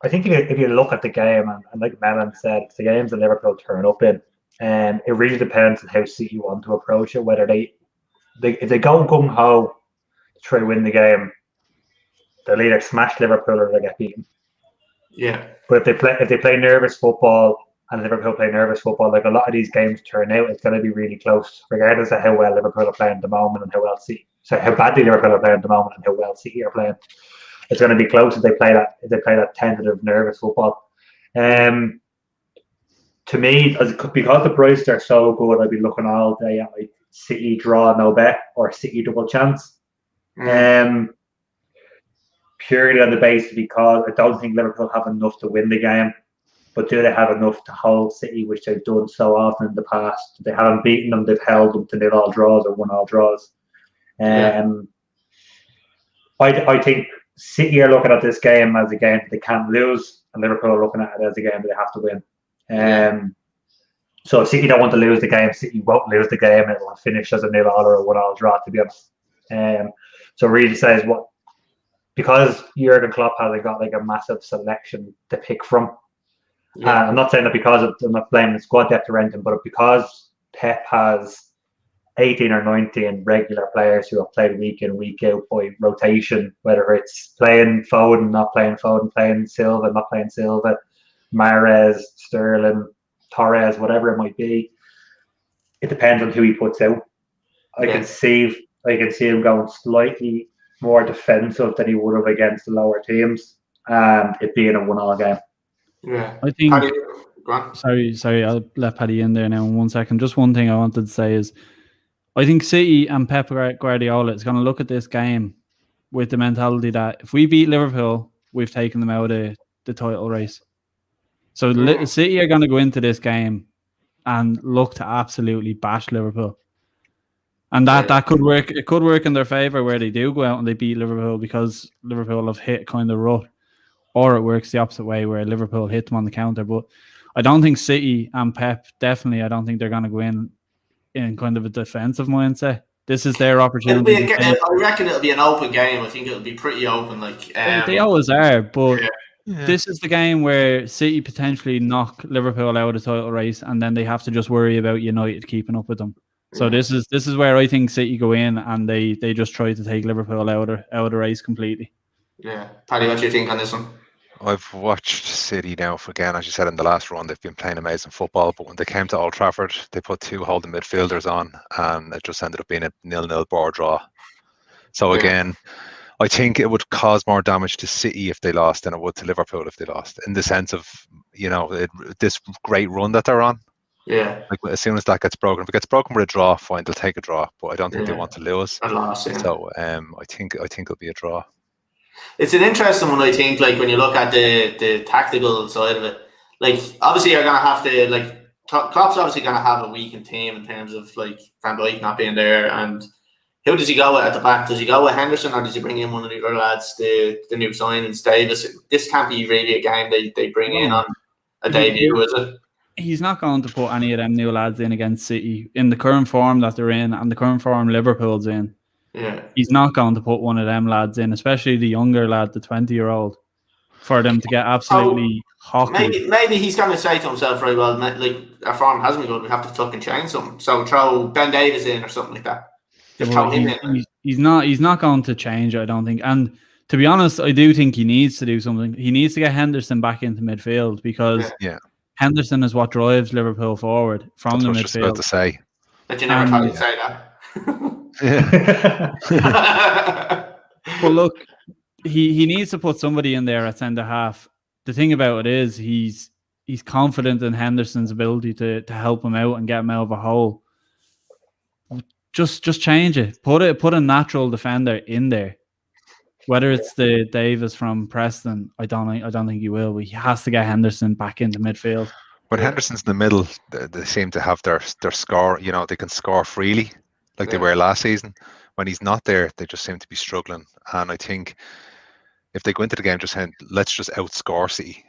I think if you look at the game, and like Melons said, the games that Liverpool turn up in, it really depends on how City want to approach it. Whether if they go gung ho to try to win the game, they'll either smash Liverpool or they get beaten. Yeah. But if they play nervous football and Liverpool play nervous football, like a lot of these games turn out, it's going to be really close, regardless of how well Liverpool are playing at the moment and how badly Liverpool are playing at the moment and how well City are playing. It's going to be close if they play that tentative, nervous football. To me, because the prices are so good, I'd be looking all day at like City draw no bet or City double chance. Purely on the basis because I don't think Liverpool have enough to win the game, but do they have enough to hold City, which they've done so often in the past? They haven't beaten them; they've held them to nil all draws or 1-1 draws. I think City are looking at this game as a game they can't lose, and Liverpool are looking at it as a game they have to win. So if City don't want to lose the game, City won't lose the game. It will finish as a 0-0 or a 1-1 draw, to be honest. So really says what, because Jurgen Klopp hasn't got like a massive selection to pick from. I'm not saying that because I'm not blaming the squad depth or anything, but because Pep has 18 or 19 regular players who have played week in, week out by rotation, whether it's playing Foden, not playing Foden, playing Silva, not playing Silva, Mahrez, Sterling, Torres, whatever it might be. It depends on who he puts out. I can see him going slightly more defensive than he would have against the lower teams, and it being a 1-1 game. Yeah, I think. Sorry, I'll let Paddy in there now in 1 second. Just one thing I wanted to say is, I think City and Pep Guardiola is going to look at this game with the mentality that if we beat Liverpool, we've taken them out of the title race. So City are going to go into this game and look to absolutely bash Liverpool. And that could work. It could work in their favour where they do go out and they beat Liverpool because Liverpool have hit kind of rut. Or it works the opposite way where Liverpool hit them on the counter. But I don't think City and Pep, I don't think they're going to go in kind of a defensive mindset. This is their opportunity. I reckon it'll be an open game. I think it'll be pretty open. They always are, but this is the game where City potentially knock Liverpool out of the title race, and then they have to just worry about United keeping up with them. So this is where I think City go in and they just try to take Liverpool out of the race completely. Yeah, Paddy, what do you think on this one? I've watched City now again, as you said in the last run, they've been playing amazing football, but when they came to Old Trafford, they put two holding midfielders on, and it just ended up being a 0-0 board draw. So again, I think it would cause more damage to City if they lost than it would to Liverpool if they lost, in the sense of, this great run that they're on. Yeah. Like as soon as that gets broken, if it gets broken with a draw, fine, they'll take a draw, but I don't think they want to lose. A loss, So I think it'll be a draw. It's an interesting one, I think, like when you look at the tactical side of it. Like obviously you're gonna have to Klopp's obviously gonna have a weakened team in terms of like Van Dijk not being there, and who does he go with at the back? Does he go with Henderson or does he bring in one of the other lads, the new signings, Davis? This can't be really a game they bring in on a debut, is it? He's not going to put any of them new lads in against City in the current form that they're in and the current form Liverpool's in. Yeah, he's not going to put one of them lads in, especially the younger lad, the 20-year-old, for them to get absolutely hockey. Maybe he's going to say to himself, right, well, like our form hasn't been good, we have to fucking change something. So throw Ben Davies in or something like that. Throw him in. He's not going to change, I don't think. And to be honest, I do think he needs to do something. He needs to get Henderson back into midfield because Henderson is what drives Liverpool forward from the midfield. That's what I was about to say. But you never thought you'd say that. But look, he needs to put somebody in there at centre half. The thing about it is he's confident in Henderson's ability to help him out and get him out of a hole. Just change it. Put a natural defender in there. Whether it's the Davis from Preston, I don't think he will. But he has to get Henderson back into midfield. When Henderson's in the middle, they seem to have their score. You know, they can score freely, like they were last season. When he's not there, they just seem to be struggling. And I think if they go into the game just saying, let's just outscore City.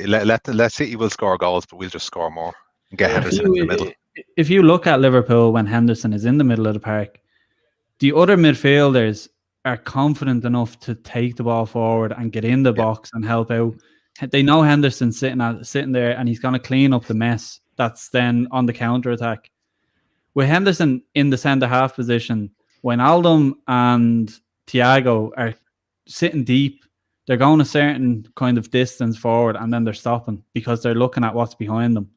Let City will score goals, but we'll just score more and get Henderson in the middle. If you look at Liverpool when Henderson is in the middle of the park, the other midfielders are confident enough to take the ball forward and get in the box and help out. They know Henderson's sitting there and he's going to clean up the mess that's then on the counter attack. With Henderson in the centre half position, when Wijnaldum and Thiago are sitting deep, they're going a certain kind of distance forward and then they're stopping because they're looking at what's behind them.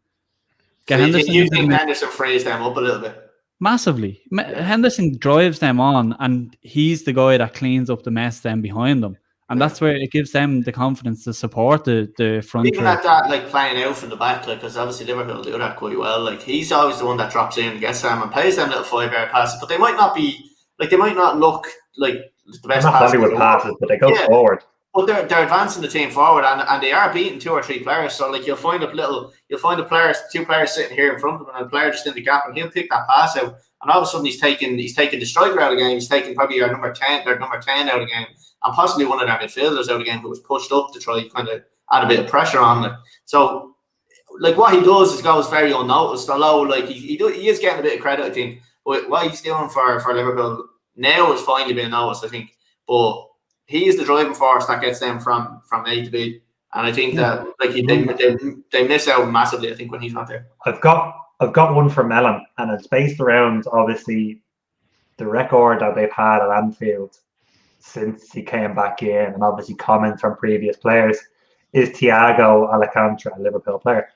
So you think Henderson frees them up a little bit? Massively. Henderson drives them on and he's the guy that cleans up the mess then behind them. And that's where it gives them the confidence to support the front. Even at that, like playing out from the back, like because obviously Liverpool do that quite well. Like he's always the one that drops in, gets them, and plays them little 5-yard passes. But they might not be like they might not look like the best Hollywood passes, but they go forward. But they're advancing the team forward, and they are beating 2 or 3 players. So like you'll find the players, 2 players sitting here in front of him, and a player just in the gap, and he'll pick that pass out. And all of a sudden he's taking the striker out of the game. He's taking probably our number 10 out of the game. And possibly one of their midfielders out again who was pushed up to try kind of add a bit of pressure on it. So, like what he does is goes very unnoticed. Although, like he is getting a bit of credit, I think. But what he's doing for Liverpool now is finally being noticed, I think. But he is the driving force that gets them from A to B. And I think that like they miss out massively. I think when he's not there. I've got one for Melon, and it's based around obviously the record that they've had at Anfield since he came back in, and obviously comments from previous players. Is Thiago Alcantara a Liverpool player?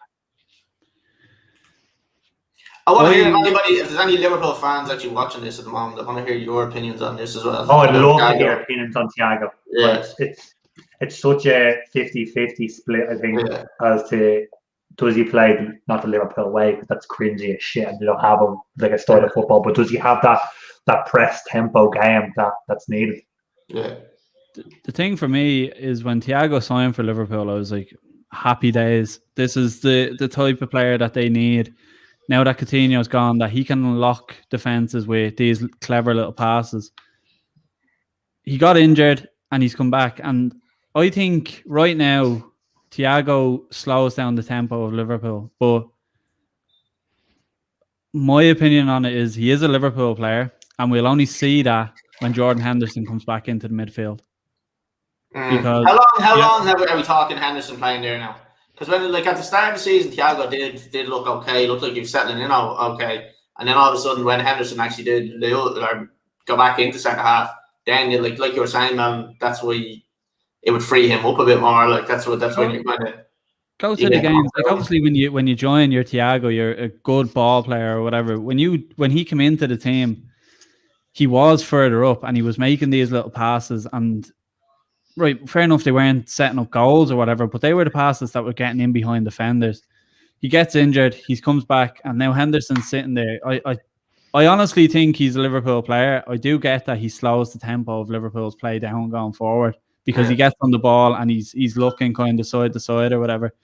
I want to hear if there's any Liverpool fans actually watching this at the moment. I want to hear your opinions on this as well. Oh, I'd love to hear opinions on Thiago. Yeah. But it's such a 50-50 split, I think, as to does he play not the Liverpool way, because that's cringy as shit and they don't have him like a style of football, but does he have that press tempo game that's needed? Yeah. The thing for me is when Thiago signed for Liverpool, I was like, happy days. This is the type of player that they need. Now that Coutinho's gone, that he can unlock defenses with these clever little passes. He got injured and he's come back. And I think right now, Thiago slows down the tempo of Liverpool. But my opinion on it is he is a Liverpool player, and we'll only see that when Jordan Henderson comes back into the midfield. Because how long are we talking Henderson playing there now? Because when like at the start of the season, Thiago did look okay, looked like he was settling in okay, and then all of a sudden when Henderson actually did go back into centre half, then you like you were saying, man, that's why it would free him up a bit more. Like that's when you're going to go to the games. Like obviously when you join your Thiago, you're a good ball player or whatever. When he came into the team, he was further up and he was making these little passes, and right, fair enough, they weren't setting up goals or whatever, but they were the passes that were getting in behind defenders. He gets injured, he comes back, and now Henderson's sitting there. I honestly think he's a Liverpool player. I do get that he slows the tempo of Liverpool's play down going forward because he gets on the ball and he's looking kind of side to side or whatever.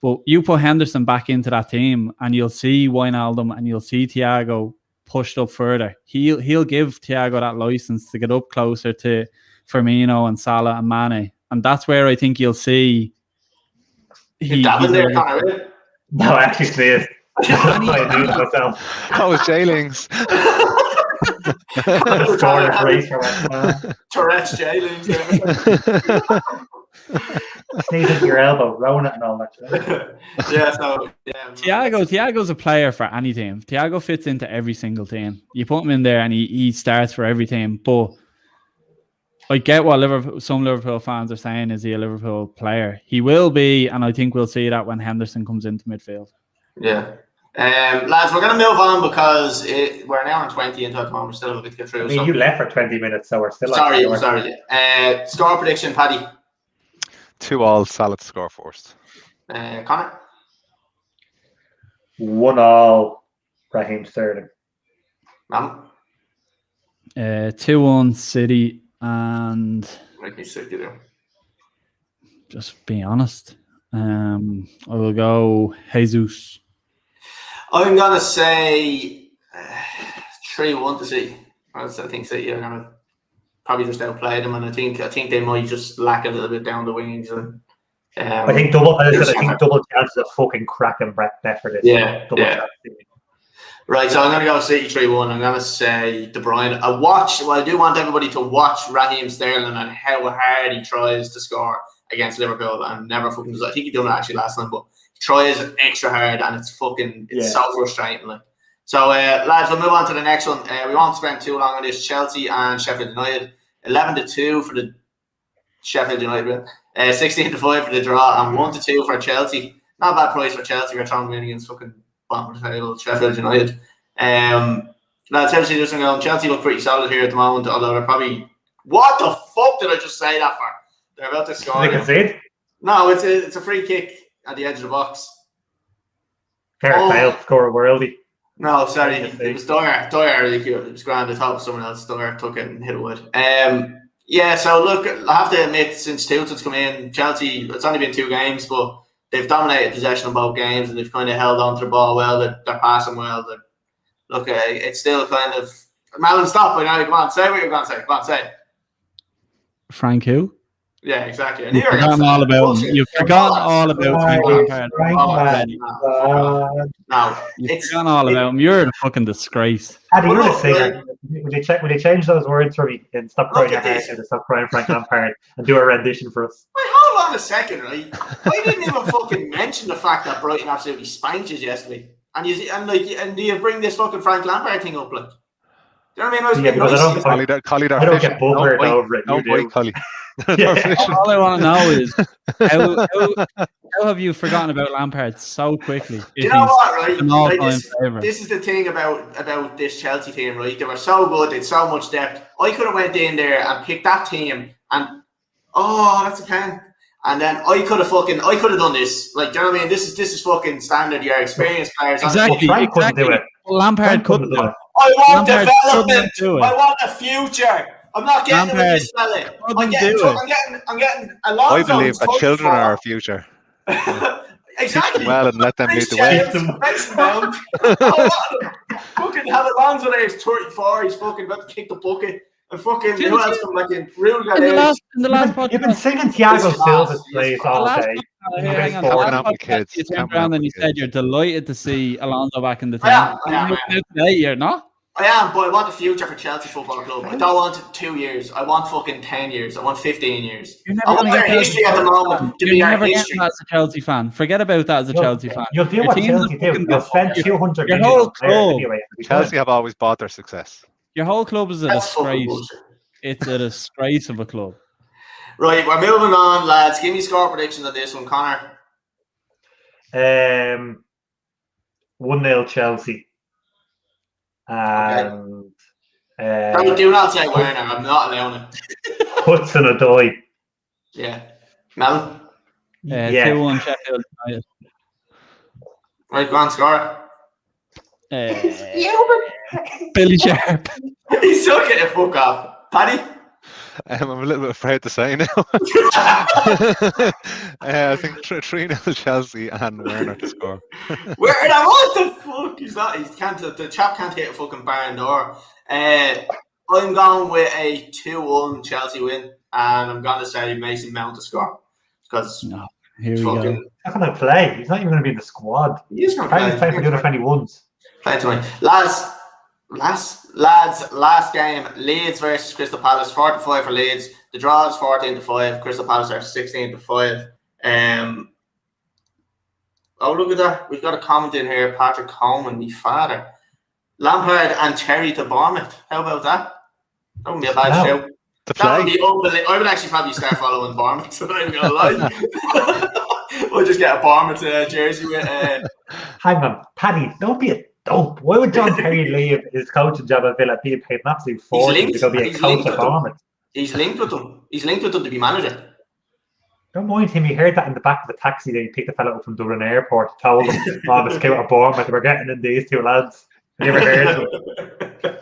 But you put Henderson back into that team and you'll see Wijnaldum and you'll see Thiago pushed up further. He'll give Thiago that license to get up closer to Firmino and Salah and Mane, and that's where I think you'll see. No, actually, it. That was J-Lings. Tourette's J-Lings. Sneezing your elbow, rolling it and all that. Thiago's a player for any team. Thiago fits into every single team. You put him in there and he starts for every team. But I get what some Liverpool fans are saying. Is he a Liverpool player? He will be, and I think we'll see that when Henderson comes into midfield. Yeah. Lads, we're going to move on because we're an hour and 20 into it. At the moment. We're still have a bit to get through. I mean, you left for 20 minutes, so we're still. Sorry. Score prediction, Paddy. 2-2 Salad score first. Connor. 1-1 Raheem Sterling. 2-1 City, and Make me sick, you do. Just being honest, I will go Jesus. I'm gonna say 3-1 to City. I think City are gonna probably just outplay them, and I think they might just lack a little bit down the wings. And I think double chances of fucking cracking Brett for this. Double chance. Right, so I'm going to go City 3-1. I'm going to say De Bruyne. I do want everybody to watch Raheem Sterling and how hard he tries to score against Liverpool and never fucking does. I think he done it actually last night, but he tries extra hard and it's so frustrating. Like. So, lads, we'll move on to the next one. We won't spend too long on this. Chelsea and Sheffield United. 11-2 for the Sheffield United. 16-5 for the draw and 1-2 for Chelsea. Not a bad price for Chelsea. We're trying to win against fucking bottom of the table, Sheffield United. Lads, Chelsea doesn't go. Chelsea look pretty solid here at the moment, although they're probably. What the fuck did I just say that for? They're about to score. They concede? No, it's a free kick at the edge of the box. Gareth Bale score a worldie. No, sorry, it was Dyer. It was grand. I thought it was someone else. Dyer took it and hit it wide. So look, I have to admit, since Tuchel's come in, Chelsea, it's only been 2 games, but they've dominated possession of both games and they've kind of held on to the ball well. They're passing well. It's still kind of. Melon, stop. Come on, say what you're going to say. Come on, say it. Frank who? Yeah, exactly. You've forgotten all about him. You've forgotten all about Frank Lampard. No, you've forgotten all about him. You're a fucking disgrace. Paddy, you're the singer. Would you change those words for me and stop crying your heart and stop crying Frank Lampard and do a rendition for us? Wait, hold on a second, right? I didn't even fucking mention the fact that Brighton absolutely spanked you yesterday, and do you bring this fucking Frank Lampard thing up, like? Do you know what I mean? I don't get buttered over it. You do. Collie. All I want to know is how have you forgotten about Lampard so quickly? You know what, right? This is the thing about this Chelsea team, right? They were so good, they had so much depth. I could have went in there and picked that team and that's a pen. And then I could have done this. Like, do you know what I mean? This is fucking standard. Your experienced players. Exactly. Couldn't do it. Lampard couldn't do it. I want development. I want the future. I'm not getting with this fella. I'm getting Alonso. I believe that children are our future. Exactly. Well, and let them lead the way. Fucking have Alonso there. He's 34. He's fucking about to kick the bucket. And fucking who else come back in? In the last podcast, you've been singing Thiago Silva's place all day. You turned around and you said you're delighted to see Alonso back in the team. Today you're not. I am, but I want the future for Chelsea Football Club. I don't want 2 years. I want fucking 10 years. I want 15 years. I want their history at the moment to be our history. As a Chelsea fan. Forget about that as a Chelsea fan. You'll do what Chelsea do. You'll spend 200 million. Your whole club. Chelsea have always bought their success. Your whole club is a disgrace. It's a disgrace of a club. Right, we're moving on, lads. Give me score predictions on this one, Connor. 1-0 Chelsea. And do not say Werner. I'm not allowing it. Hudson Odoi. Yeah. Melon? 2-1 Sheffield United. Right, go on, score. Billy Sharp. He's still getting fuck off. Paddy? I'm a little bit afraid to say now. I think 3-0 Chelsea and Werner to score. Werner, what the fuck? The chap can't hit a fucking barn door. I'm going with a 2-1 Chelsea win, and I'm going to say Mason Mount to score. Because here we go. He's not going to play. He's not even going to be in the squad. He's going to play. He's playing for the other 21s. Play to me. Last game, Leeds versus Crystal Palace, 4-5 for Leeds. The draw is 14-5. Crystal Palace are 16-5. Look at that. We've got a comment in here. Patrick Coleman, my father. Lampard and Terry to Bournemouth. How about that? That wouldn't be a bad show. That would be unbelievable. I would actually probably start following Bournemouth, so I'm going to lie. We'll just get a Bournemouth jersey with. Hang on, Paddy, don't be a dope. Why would John Terry leave his coaching job at Villa being paid an absolute fortune to go be a coach at Bournemouth? He's linked with them. He's linked with them to be manager. Don't mind him. He heard that in the back of the taxi that he picked the fella up from Dublin Airport. Told him, "Oh, the scout at Bournemouth. We're getting in these two lads." You never heard of them.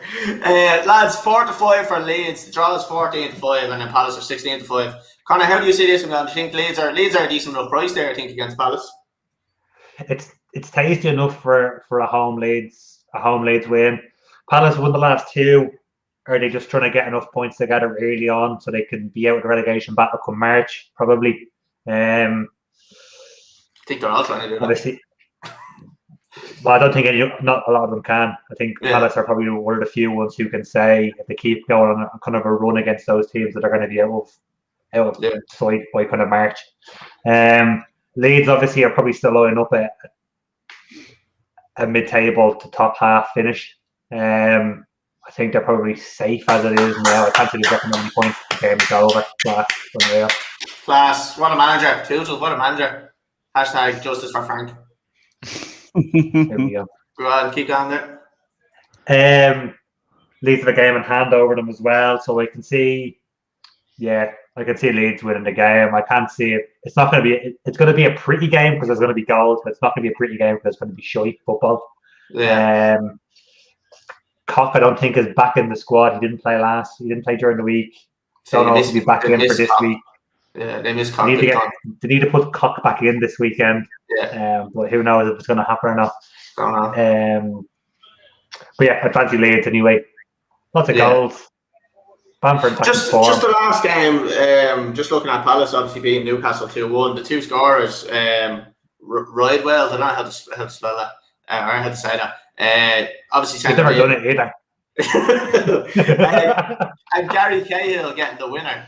Lads, 4-5 for Leeds. The draw is 14-5, and then Palace are 16-5. Conor, how do you see this one going? Do you think Leeds are a decent enough price there? I think against Palace. It's tasty enough for a home Leeds win. Palace won the last two. Are they just trying to get enough points together early on so they can be out of the relegation battle come March? Probably. I think they're all trying to do that. Obviously. Well, I don't think not a lot of them can. I think Palace are probably one of the few ones who can say if they keep going on a kind of a run against those teams that are going to be out of sight by kind of March. Leeds obviously are probably still lining up a mid-table to top half finish. I think they're probably safe as it is now. I can't see them getting any points. The game is over. Class. What a manager. Tuchel, what a manager. Hashtag justice for Frank. Here we go. Go on, keep going there. Leeds have a game in hand over them as well. So I can see Leeds winning the game. I can't see it. It's not going to be. It's going to be a pretty game because there's going to be goals, but it's not going to be a pretty game because it's going to be shite football. Yeah. Koch, I don't think, is back in the squad. He didn't play during the week. Don't know if he'll be back in for this week. Yeah, they missed Koch. They need to put Koch back in this weekend. Yeah. But who knows if it's going to happen or not. Don't know. But yeah, I fancy Leeds anyway. Lots of goals. Bamford just the last game, just looking at Palace obviously beating Newcastle 2-1. The two scorers, Ridewell, I don't know how to spell that, or how to say that. Obviously, he's never done it either. And Gary Cahill getting the winner.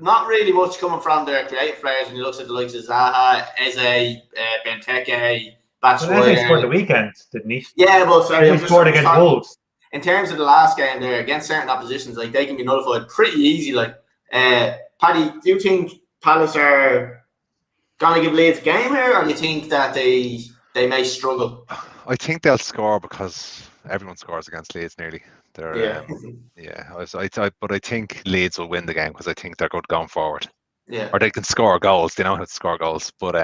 Not really much coming from their creative players when you look at the likes of Zaha, Eze, Benteke, Batshuayi. He scored the weekend, didn't he? Yeah, but sorry, he scored against Wolves. In terms of the last game there, against certain oppositions, like they can be nullified pretty easy. Like, Paddy, do you think Palace are gonna give Leeds a game here, or do you think that they may struggle? I think they'll score because everyone scores against Leeds nearly. But I think Leeds will win the game because I think they're good going forward. Yeah. Or they can score goals. They know how to score goals. But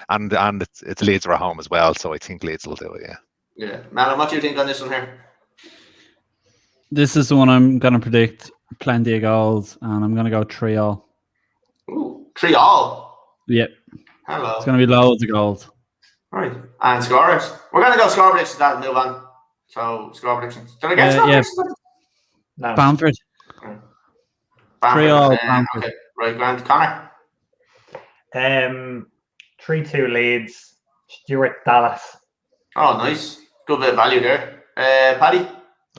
and it's Leeds are at home as well, so I think Leeds will do it. Yeah. Yeah, Melon, what do you think on this one here? This is the one I'm gonna predict plenty of goals, and I'm gonna go 3-3. Ooh, 3-3. Yep. Hello. It's gonna be loads of goals. Right. And scorers. We're gonna go score predictions and move on. So score predictions. Did I get score predictions? No. Bamford. 3-3 Bamford. Okay. Right, Grant. Conor. 3-2 Leeds. Stuart Dallas. Oh, nice. Good bit of value there. Paddy.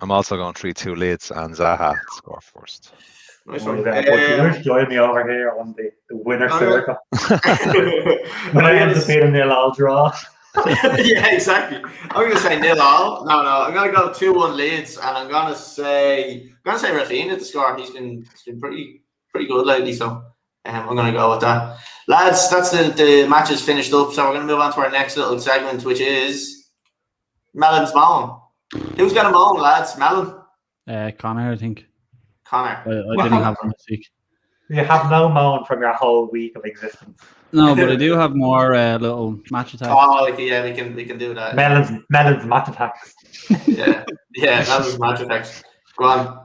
I'm also going 3-2 Leeds and Zaha score first. Nice one. Join me over here on the winner circle. When I end up being a 0-0 draw. Yeah, exactly. I'm going to say 0-0. No. I'm going to go 2-1 Leeds, and I'm going to say Rafinha to score. He's been pretty good lately, so I'm going to go with that. Lads, that's the matches finished up, so we're going to move on to our next little segment, which is Melons Moan. Who's got a moan, lads? Melon? Conor, I think. Conor. I didn't have him this week. You have no moan from your whole week of existence. No, but I do have more little match attacks. Oh, yeah, we can do that. Melons match attacks. yeah, Melons match attacks. Go on.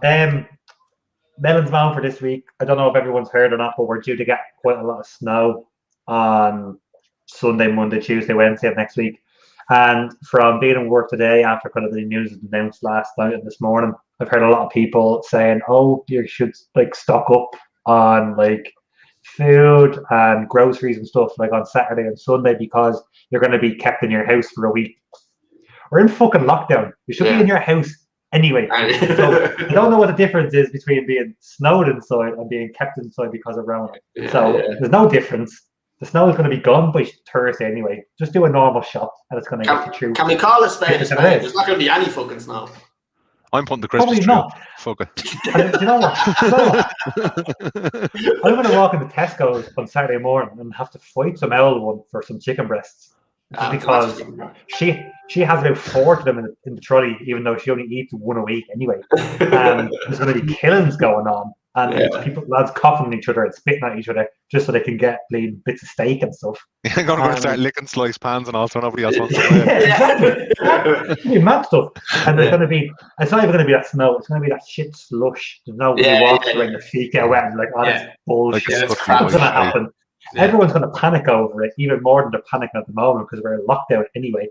Melons Moan for this week. I don't know if everyone's heard or not, but we're due to get quite a lot of snow on Sunday, Monday, Tuesday, Wednesday of next week. And from being in work today, after kind of the news was announced last night and this morning, I've heard a lot of people saying, "Oh, you should stock up on food and groceries and stuff on Saturday and Sunday because you're going to be kept in your house for a week." We're in fucking lockdown. You should be in your house anyway. So I don't know what the difference is between being snowed inside and being kept inside because of Rona. There's no difference. The snow is going to be gone by Thursday anyway. Just do a normal shop and it's going to get you through. Can we call it spade a spade? There's not going to be any fucking snow. I'm putting the Christmas Probably tree not. up. Fuck it. And do you know what? I'm going to walk into Tesco's on Saturday morning and have to fight some owl one for some chicken breasts. Just because she has about 4 of them in the trolley, even though she only eats one a week anyway. And there's going to be killings going on. And lads coughing on each other and spitting at each other just so they can get bleeding bits of steak and stuff. You're going to start licking sliced pans and all, so nobody else wants to play. Exactly. Mad stuff. And there's going to be, it's not even going to be that snow, it's going to be that shit slush. There's nobody walks around your feet get wet and like, oh, that's bullshit. What's going to happen? Yeah. Everyone's going to panic over it, even more than they're panicking at the moment because we're in lockdown anyway.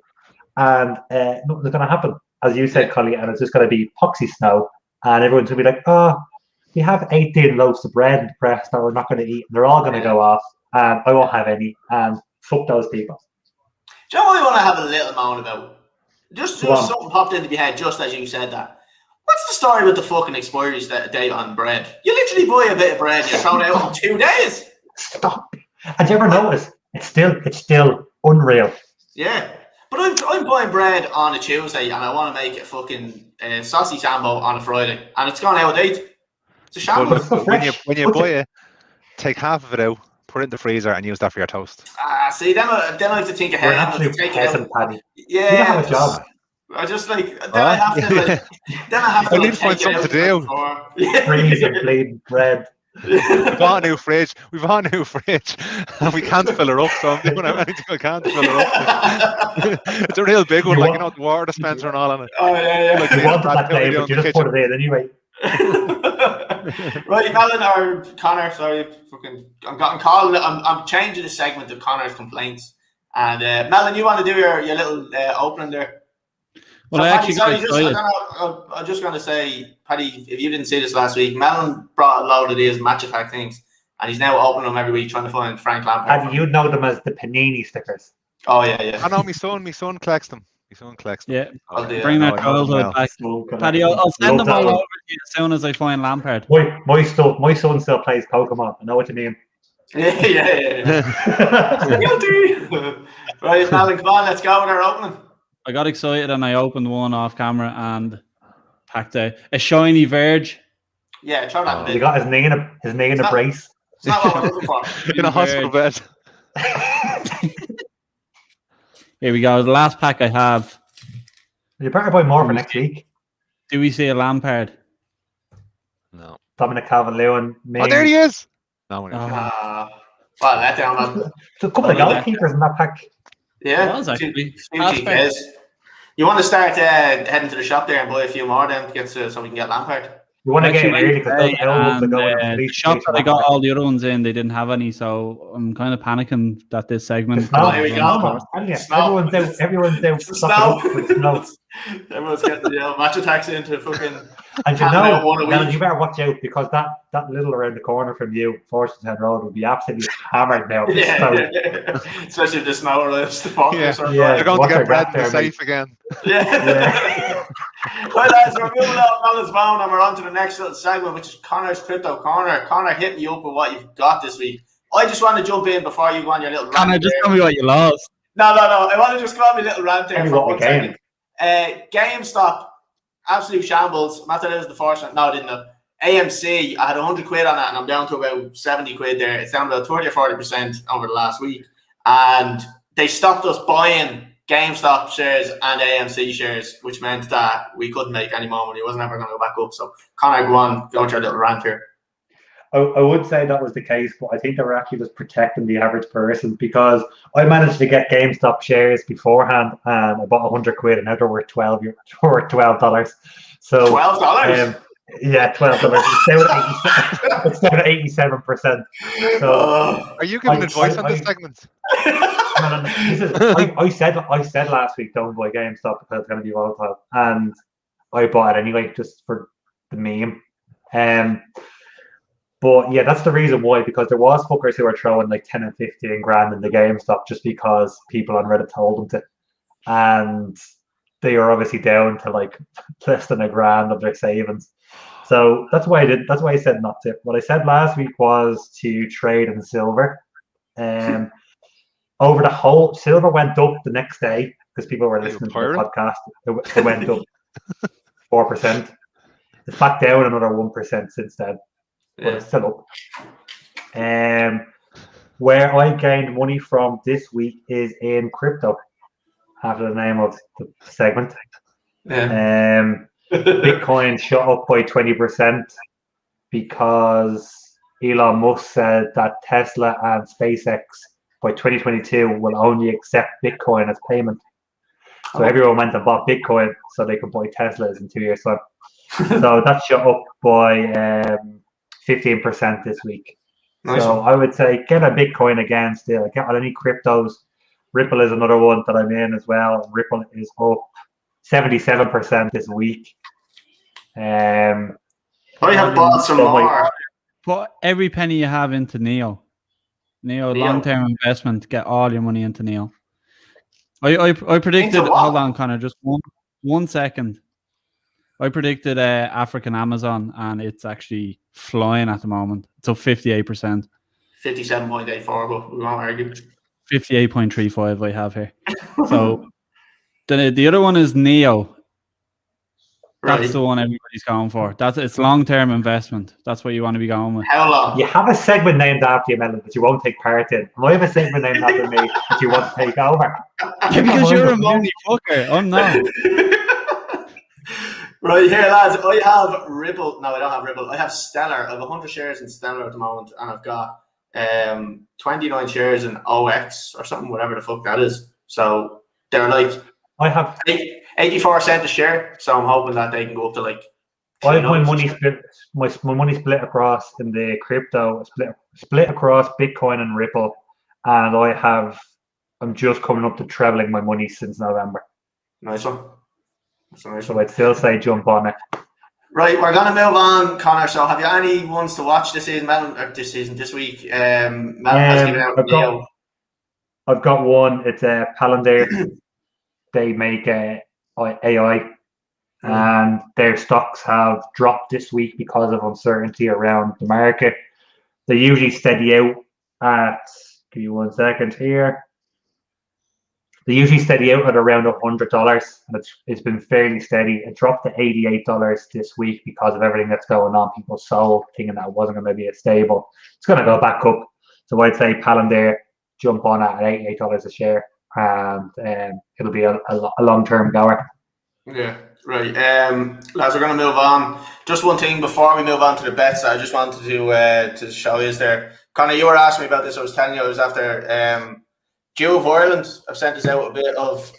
And nothing's going to happen, as you said, Collie, and it's just going to be poxy snow. And everyone's going to be like, oh, we have 18 loaves of bread in the press that we're not going to eat. And they're all going to go off, and I won't have any. And fuck those people. Do you know what I want to have a little moan about? Just something popped into my head just as you said that. What's the story with the fucking expiry date on bread? You literally buy a bit of bread and you throw it out in 2 days. Stop. And you ever notice it's still unreal. Yeah, but I'm buying bread on a Tuesday and I want to make a fucking saucy sambo on a Friday and it's gone out of date. It's a shambles. When you buy it, take half of it out, put it in the freezer, and use that for your toast. See, then I have to think ahead. You're an absolute peasant, Paddy. Yeah, you don't have a job. I just like I have to. I need to find something to do. Freeze and bleeding bread. We've bought a new fridge. And we can't fill her up. So I'm doing everything I can to fill her up. It's a real big one, the water dispenser and all on it. Oh yeah. Like you wanted that day, but you just put it in anyway. Right, Melon or Connor? Sorry, I'm changing the segment to Connor's complaints. And Melon, you want to do your little opening there? Well, so, I'm just going to say, Paddy, if you didn't see this last week, Melon brought a load of these match attack things, and he's now opening them every week trying to find Frank Lampard. And you know them as the Panini stickers. Oh yeah. I know my son collects them. Yeah, bring that childhood back. Paddy, I'll send them all over to you as soon as I find Lampard. My son still plays Pokemon. I know what you mean. Yeah. Guilty. Right, Melon, come on, let's go with our opening. I got excited and I opened one off camera and packed a shiny Verge. Yeah, try that. He got his knee in a brace. It's not what we're looking for. In a hospital bed. Here we go. The last pack I have. You better buy more for next week. Do we see a Lampard? No. Dominic Calvert-Lewin. Oh, there he is. No, well, that down. There's a couple of goalkeepers in that pack. Yeah, it was actually. You want to start heading to the shop there and buy a few more then to get so we can get Lampard. You want to get early because the shop that I got all the other ones in, they didn't have any, so I'm kind of panicking that this segment. Here we go. Everyone's out. Everyone's getting match attacks into fucking. And you better watch out because that little around the corner from you, Forsyth Road, will be absolutely hammered now. Especially if the snow arrives. They're going to get bread in the safe again. Yeah. Well, lads, we're moving on Melons Moan and we're on to the next little segment, which is Conors Crypto Corner. Connor, hit me up with what you've got this week. I just want to jump in before you go on your little rant. Connor, just tell me what you lost. No. I want to just go on my little rant there for 1 second. GameStop, absolute shambles. Not that it was the first one. No, I didn't know. AMC, I had 100 quid on it and I'm down to about 70 quid there. It's down about 30 or 40% over the last week. And they stopped us buying GameStop shares and AMC shares, which meant that we couldn't make any more money. It wasn't ever going to go back up. So, Connor, go with your little rant here. I would say that was the case, but I think they were actually just protecting the average person because I managed to get GameStop shares beforehand and I bought 100 quid and now they're worth $12. So $12? Yeah, $12. It's down to 87%. So, are you giving advice on this segment? No. I said last week don't buy GameStop because it's going to be volatile, and I bought it anyway just for the meme. But yeah, that's the reason why, because there was fuckers who were throwing like 10 and 15 grand in the GameStop just because people on Reddit told them to, and they are obviously down to like less than $1,000 of their savings. So that's why I did. That's why I said not to. What I said last week was to trade in silver. Over the whole, silver went up the next day because people were listening to the podcast. It went up. 4%. It's back down another 1% since then, but it's still up. Where I gained money from this week is in crypto, after the name of the segment. Bitcoin shot up by 20% because Elon Musk said that Tesla and SpaceX by 2022 will only accept Bitcoin as payment. So everyone went and bought Bitcoin so they could buy Teslas in 2 years' time. So that shot up by 15% this week. Nice. So I would say get a Bitcoin again still. Get on any cryptos. Ripple is another one that I'm in as well. Ripple is up 77% this week. I have bought some more. Put every penny you have into Neo. Long-term investment. Get all your money into Neo. I predicted. Hold on, Connor. Just 1 second. I predicted African Amazon, and it's actually flying at the moment. It's up 58%. 57.84, but we won't argue. 58.35 I have here. So the other one is Neo. That's the one everybody's going for. It's long-term investment. That's what you want to be going with. How long? You have a segment named after you, Melon, that you won't take part in. And I have a segment named after me that you want to take over. Yeah, because you're a money fucker. I'm not. Right here, lads. I have Ripple. No, I don't have Ripple. I have Stellar. I have 100 shares in Stellar at the moment, and I've got 29 shares in OX or something, whatever the fuck that is. So they're like I have 84 cents a share. So I'm hoping that they can go up to like. I have my money split. My money split across in the crypto. Split across Bitcoin and Ripple, and I'm just coming up to trebling my money since November. Nice one. So I'd still say jump on it. Right, we're gonna move on, Connor. So, have you any ones to watch this week? Melon has given out Neo. I've got one. It's a Palantir. They make AI, and their stocks have dropped this week because of uncertainty around the market. They usually steady out at. Give you 1 second here. They usually steady out at around $100, and it's been fairly steady. It dropped to $88 this week because of everything that's going on. People sold, thinking that it wasn't going to be as stable. It's going to go back up. So I'd say Palantir, jump on at $88 a share, and it'll be a long-term goer. Yeah, right. Lads, we're going to move on. Just one thing before we move on to the bets, I just wanted to show you there. Connor, you were asking me about this. I was telling you I was after. Jew of Ireland have sent us out a bit of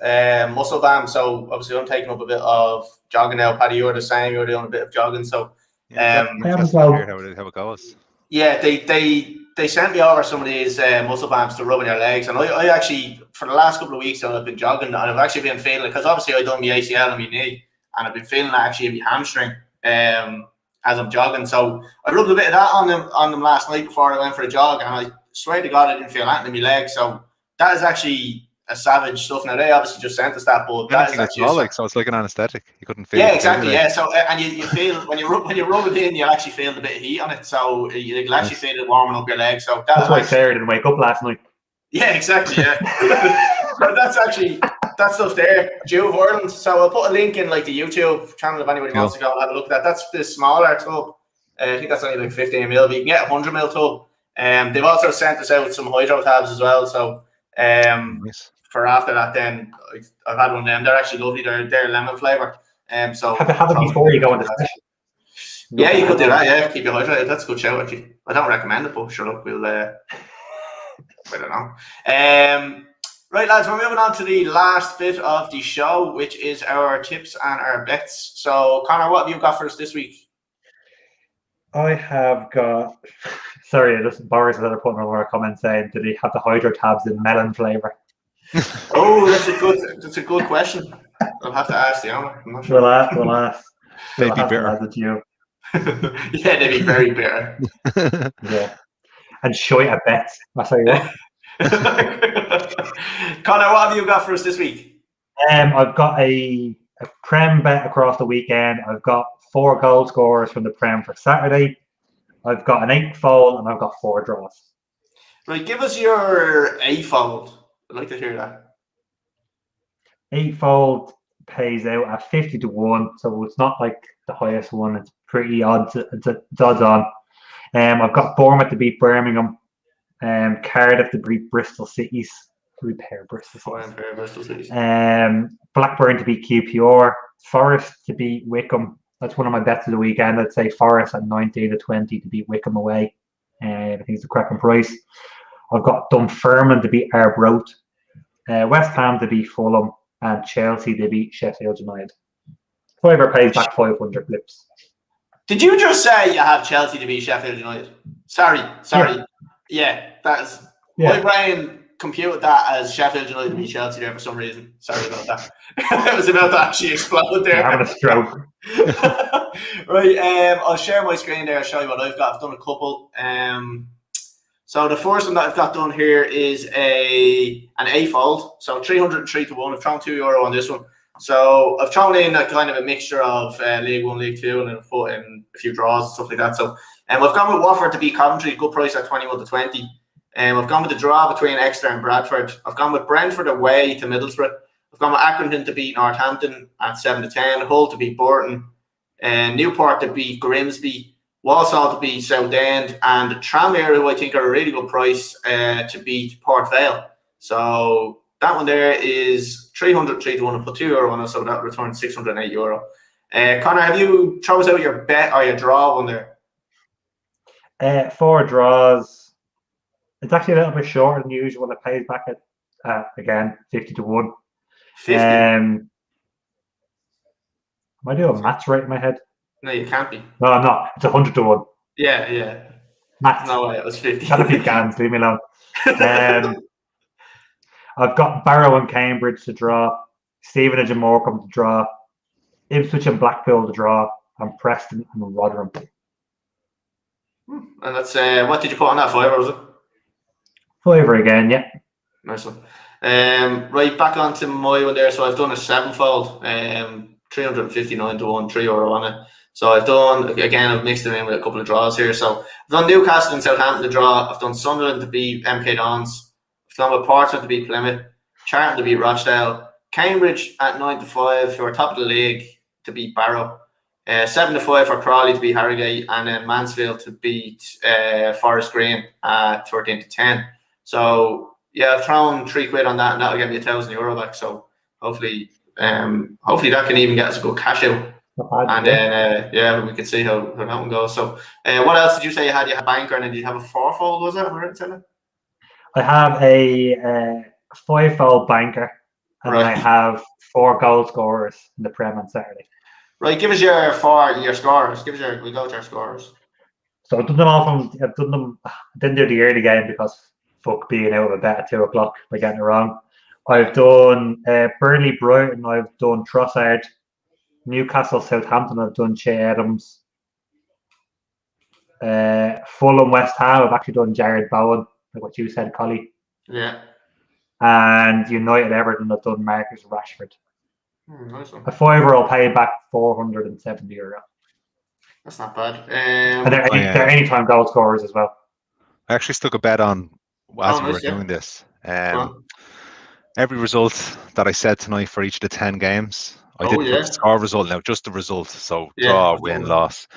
muscle BAM, so obviously I'm taking up a bit of jogging now. Paddy, you're the same. You're doing a bit of jogging, so how it goes. Yeah, they sent me over some of these muscle BAMs to rub in your legs, and I actually for the last couple of weeks I've been jogging, and I've actually been feeling it because obviously I done my ACL and my knee, and I've been feeling that actually in my hamstring as I'm jogging. So I rubbed a bit of that on them last night before I went for a jog, and I swear to God I didn't feel anything in my legs. So that is actually a savage stuff. Now they obviously just sent us that, but that is actually so it's like an anesthetic. You couldn't feel. Yeah, exactly. Yeah. So and you feel when you rub it in, you actually feel the bit of heat on it. So you'll actually feel it warming up your legs. So that's why Sarah didn't wake up last night. Yeah, exactly. Yeah. But that's actually that stuff there. Jew of Ireland. So I'll put a link in like the YouTube channel if anybody wants to go and have a look at that. That's the smaller tub. I think that's only like 15 ml, but you can get a 100 ml tub. They've also sent us out some hydro tabs as well. So. Nice. For after that, then I've had one of them. They're actually lovely. They're lemon flavor. So have it before you go into session. Yeah, you could do that. Yeah, keep you hydrated. That's a good show. Actually, I don't recommend it, but sure, look, we'll. I don't know. Right, lads, we're moving on to the last bit of the show, which is our tips and our bets. So, Connor, what have you got for us this week? I have got. Sorry, just Boris had to put in a comment saying, "Did he have the hydro tabs in melon flavor?" Oh, that's a good question. I'll have to ask the owner. I'm not sure. We'll ask. They'd be bitter. Yeah, they'd be very bitter. Yeah, and show you a bet. That's how you want. Connor, what have you got for us this week? I've got a Prem bet across the weekend. I've got 4 goal scorers from the Prem for Saturday. I've got an 8-fold and I've got 4 draws. Right, give us your 8-fold. I'd like to hear that. 8-fold. pays out at 50-1, so it's not like the highest one. It's pretty odds. It's odds on. I've got Bournemouth to beat Birmingham, Cardiff to beat Bristol Cities. Bristol Cities. Blackburn to beat QPR, Forest to beat Wickham. That's one of my bets of the weekend. I'd say Forest at 19-20 to beat Wickham away. I think it's a cracking price. I've got Dunfermline to beat Arbroath, West Ham to beat Fulham, and Chelsea to beat Sheffield United. Fiver pays back 500 flips. Did you just say you have Chelsea to beat Sheffield United? Sorry. Yeah, that's my brain computed that as Sheffield United to beat Chelsea there for some reason. Sorry about that. I was about to actually explode there. You're having a stroke. Right, I'll share my screen there. I'll show you what I've got. I've done a couple. So the first one that I've got done here is an A-fold. So 303-1. I've thrown €2 on this one. So I've thrown in a kind of a mixture of League 1, League 2, and then I've put in a few draws and stuff like that. So I've gone with Watford to beat Coventry, good price at 21-20. I've gone with the draw between Exeter and Bradford. I've gone with Brentford away to Middlesbrough. I've gone with Accrington to beat Northampton at 7-10. Hull to beat Burton. Newport to beat Grimsby. Walsall to beat Southend. And Tranmere, who I think are a really good price, to beat Port Vale. So that one there is 303-1. I put €2 on it, so that returns €608. Connor, have you thrown out your bet or your draw one there? 4 draws. It's actually a little bit shorter than usual. It pays back at again 50-1. 50? Am I doing maths right in my head? No, you can't be. No, I'm not. It's 100-1. Yeah. Maths. No way, it was 50. Gotta be cans. Leave me alone. I've got Barrow and Cambridge to draw, Stevenage and Morecambe to draw, Ipswich and Blackpool to draw, and Preston and Rotherham. And that's what did you put on that? $5, was it? $5 again, yeah. Nice one. Right, back onto my one there. So I've done a 7-fold, 359-1, €3 on it. So I've done, again, I've mixed it in with a couple of draws here. So I've done Newcastle and Southampton to draw. I've done Sunderland to beat MK Dons. I've done with Portsmouth to beat Plymouth. Charlton to beat Rochdale. Cambridge at 9-5, who are top of the league, to beat Barrow. 7-5 for Crawley to beat Harrogate. And then Mansfield to beat Forest Green at 13-10. So yeah, I've thrown £3 on that, and that'll get me €1,000 back. So hopefully that can even get us a good cash out. And then we can see how that one goes. So what else did you say you had? You had a banker, and then did you have a 4-fold? Was it? Am I right in saying that? I have a 5-fold banker, and I have 4 goal scorers in the Prem on Saturday. Right, give us your scorers. We go to our scorers. So I've done them all I didn't do the early game because fuck being out of a bet at 2 o'clock by getting it wrong. I've done Burnley Brighton, I've done Trossard, Newcastle Southampton, I've done Che Adams. Fulham West Ham, I've actually done Jared Bowen, like what you said, Collie. Yeah. And United Everton, I've done Marcus Rashford. Nice one. A $5 will pay back €470. That's not bad. And they're anytime goal scorers as well. I actually stuck a bet on as we were doing this. Every result that I said tonight for each of the 10 games, I didn't put the score result now, just the result. So draw, win, loss.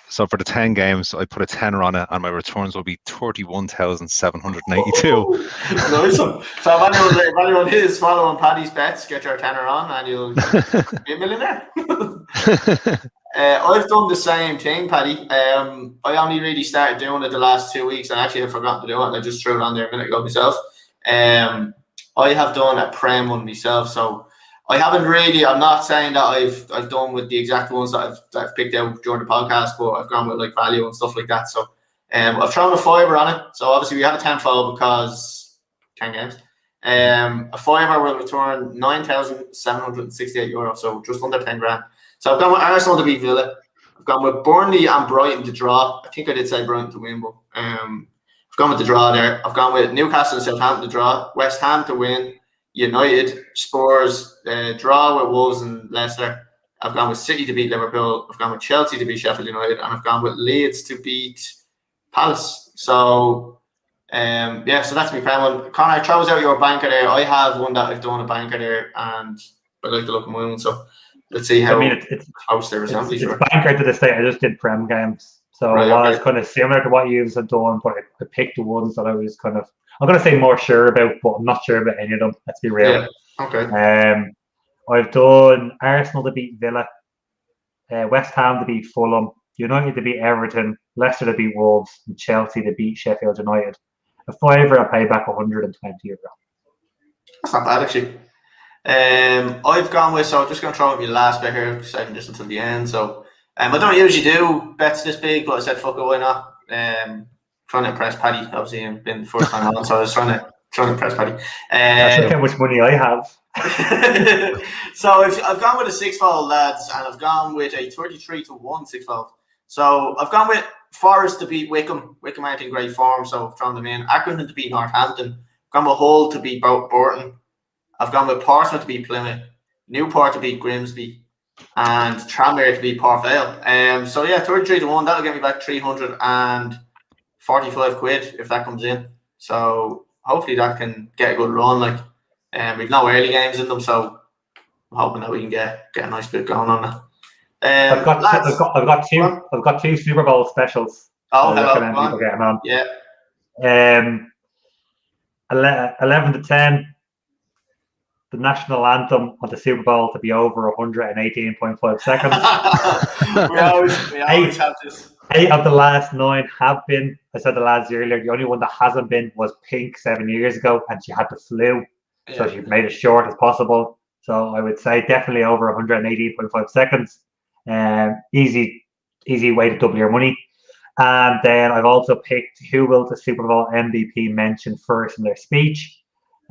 So for the 10 games, I put a tenner on it, and my returns will be 31,782. Nice one. So if anyone is following Paddy's bets, get your tenner on, and you'll be a millionaire. I've done the same thing, Paddy. I only really started doing it the last 2 weeks, and actually have forgotten to do it, and I just threw it on there a minute ago myself. I have done a Prem one myself, so I haven't really. I'm not saying that I've done with the exact ones that I've picked out during the podcast, but I've gone with like value and stuff like that. So I've thrown a $5 on it. So obviously we have a 10-fold because 10 games. A $5 will return €9,768, so just under 10 grand. So I've gone with Arsenal to beat Villa. I've gone with Burnley and Brighton to draw. I think I did say Brighton to win, but I've gone with the draw there. I've gone with Newcastle and Southampton to draw. West Ham to win. United, Spurs, draw with Wolves and Leicester. I've gone with City to beat Liverpool. I've gone with Chelsea to beat Sheffield United, and I've gone with Leeds to beat Palace. So, so that's my prime one. Connor, throws out your banker there. I have one that I've done a banker there, and I like the look of my own. So let's see how it's close they resemble each it's other. banker to the state. I just did Prem games, so Right, it was okay. kind of similar to what you've done, but I picked the ones that I was kind of, I'm going to say more sure about, but I'm not sure about any of them. Let's be real. Yeah. Okay. I've done Arsenal to beat Villa, West Ham to beat Fulham, United to beat Everton, Leicester to beat Wolves, and Chelsea to beat Sheffield United. A fiver, I'll pay back €120. That's not bad actually. I've gone with, so I'm just going to throw out my last bet here, saving just until the end. So I don't usually do bets this big, but I said fuck it, why not? Trying to impress Paddy. Obviously, it's been the first time on, so I was trying to impress Paddy. That's how much money I have. So I've gone with a 6-fold, lads, and I've gone with a 33-1 6-fold. So I've gone with Forest to beat Wickham. Wickham aren't in great form, so I've thrown them in. Accrington to beat Northampton. I've gone with Hull to beat Burton. I've gone with Portsmouth to beat Plymouth, Newport to beat Grimsby, and Tranmere to beat Port Vale. So yeah, 33-1. That'll get me back £345 if that comes in. So hopefully that can get a good run. Like, we've no early games in them, so I'm hoping that we can get a nice bit going on that. I've got two Super Bowl specials. Oh, I hello. recommend people getting on. Yeah. 11 to 10. The national anthem of the Super Bowl to be over 118.5 seconds. we always have this. 8 of the last 9 have been. I said the lads earlier. The only one that hasn't been was Pink 7 years ago, and she had the flu, so she made it short as possible. So I would say definitely over 118.5 seconds. Easy way to double your money. And then I've also picked who will the Super Bowl MVP mention first in their speech.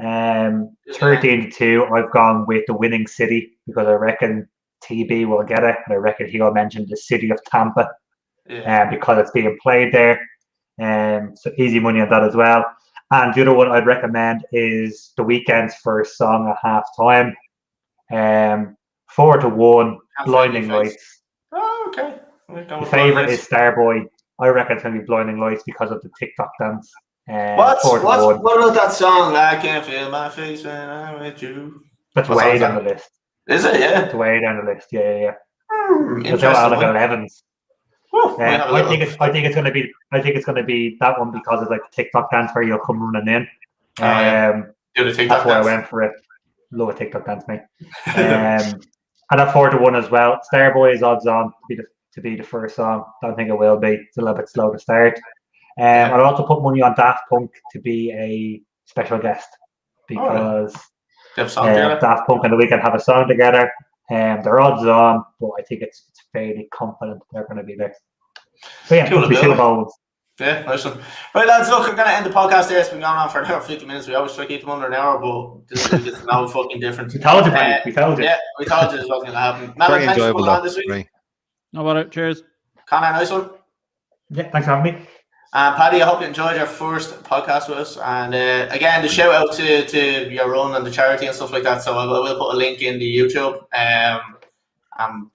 13-2. I've gone with the winning city because I reckon TB will get it, and I reckon he will mention the city of Tampa, because it's being played there. So easy money on that as well. And the other one I'd recommend is The Weeknd's first song at halftime. 4-1. Blinding Lights. Oh, okay. My favorite is Starboy. I reckon it's going to be Blinding Lights because of the TikTok dance. What about that song? I can't feel my face when I'm with you. That's way down the list. Is it? Yeah. It's way down the list. Yeah. It's out like 11s. I think it's going to be that one because it's like the TikTok dance where you'll come running in. That's why I went for it. Love a TikTok dance, mate. And at 4-1 as well. Starboy is odds on to be the first song. Don't think it will be. It's a little bit slow to start. I'd also put money on Daft Punk to be a special guest because Daft Punk and The Weeknd have a song together. They're odds on, but I think it's fairly confident they're going to be there. So yeah, cool, Super Bowls. Yeah, nice one. Right, lads, look, I'm going to end the podcast there. It's been going on for an hour, 50 minutes. We always try to keep them under an hour, but this week it's no fucking different. We told you, buddy. We told you. Yeah, we told you this wasn't going to happen. Melon, thanks for coming on this week. No bother. Cheers. Conor, nice one. Yeah, thanks for having me. Paddy, I hope you enjoyed your first podcast with us. And again, the shout out to your run and the charity and stuff like that. So I will put a link in the YouTube.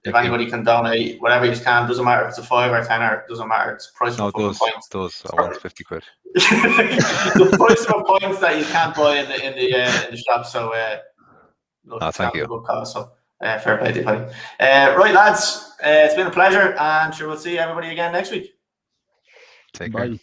If anybody can donate, whatever you can, doesn't matter if it's a 5 or 10 or doesn't matter. It's price of points. I want 50 quid. The price of points that you can't buy in the shop. So thank you. Good cause, so fair play to you, Paddy. Right, lads, it's been a pleasure, and sure we'll see everybody again next week. Take care.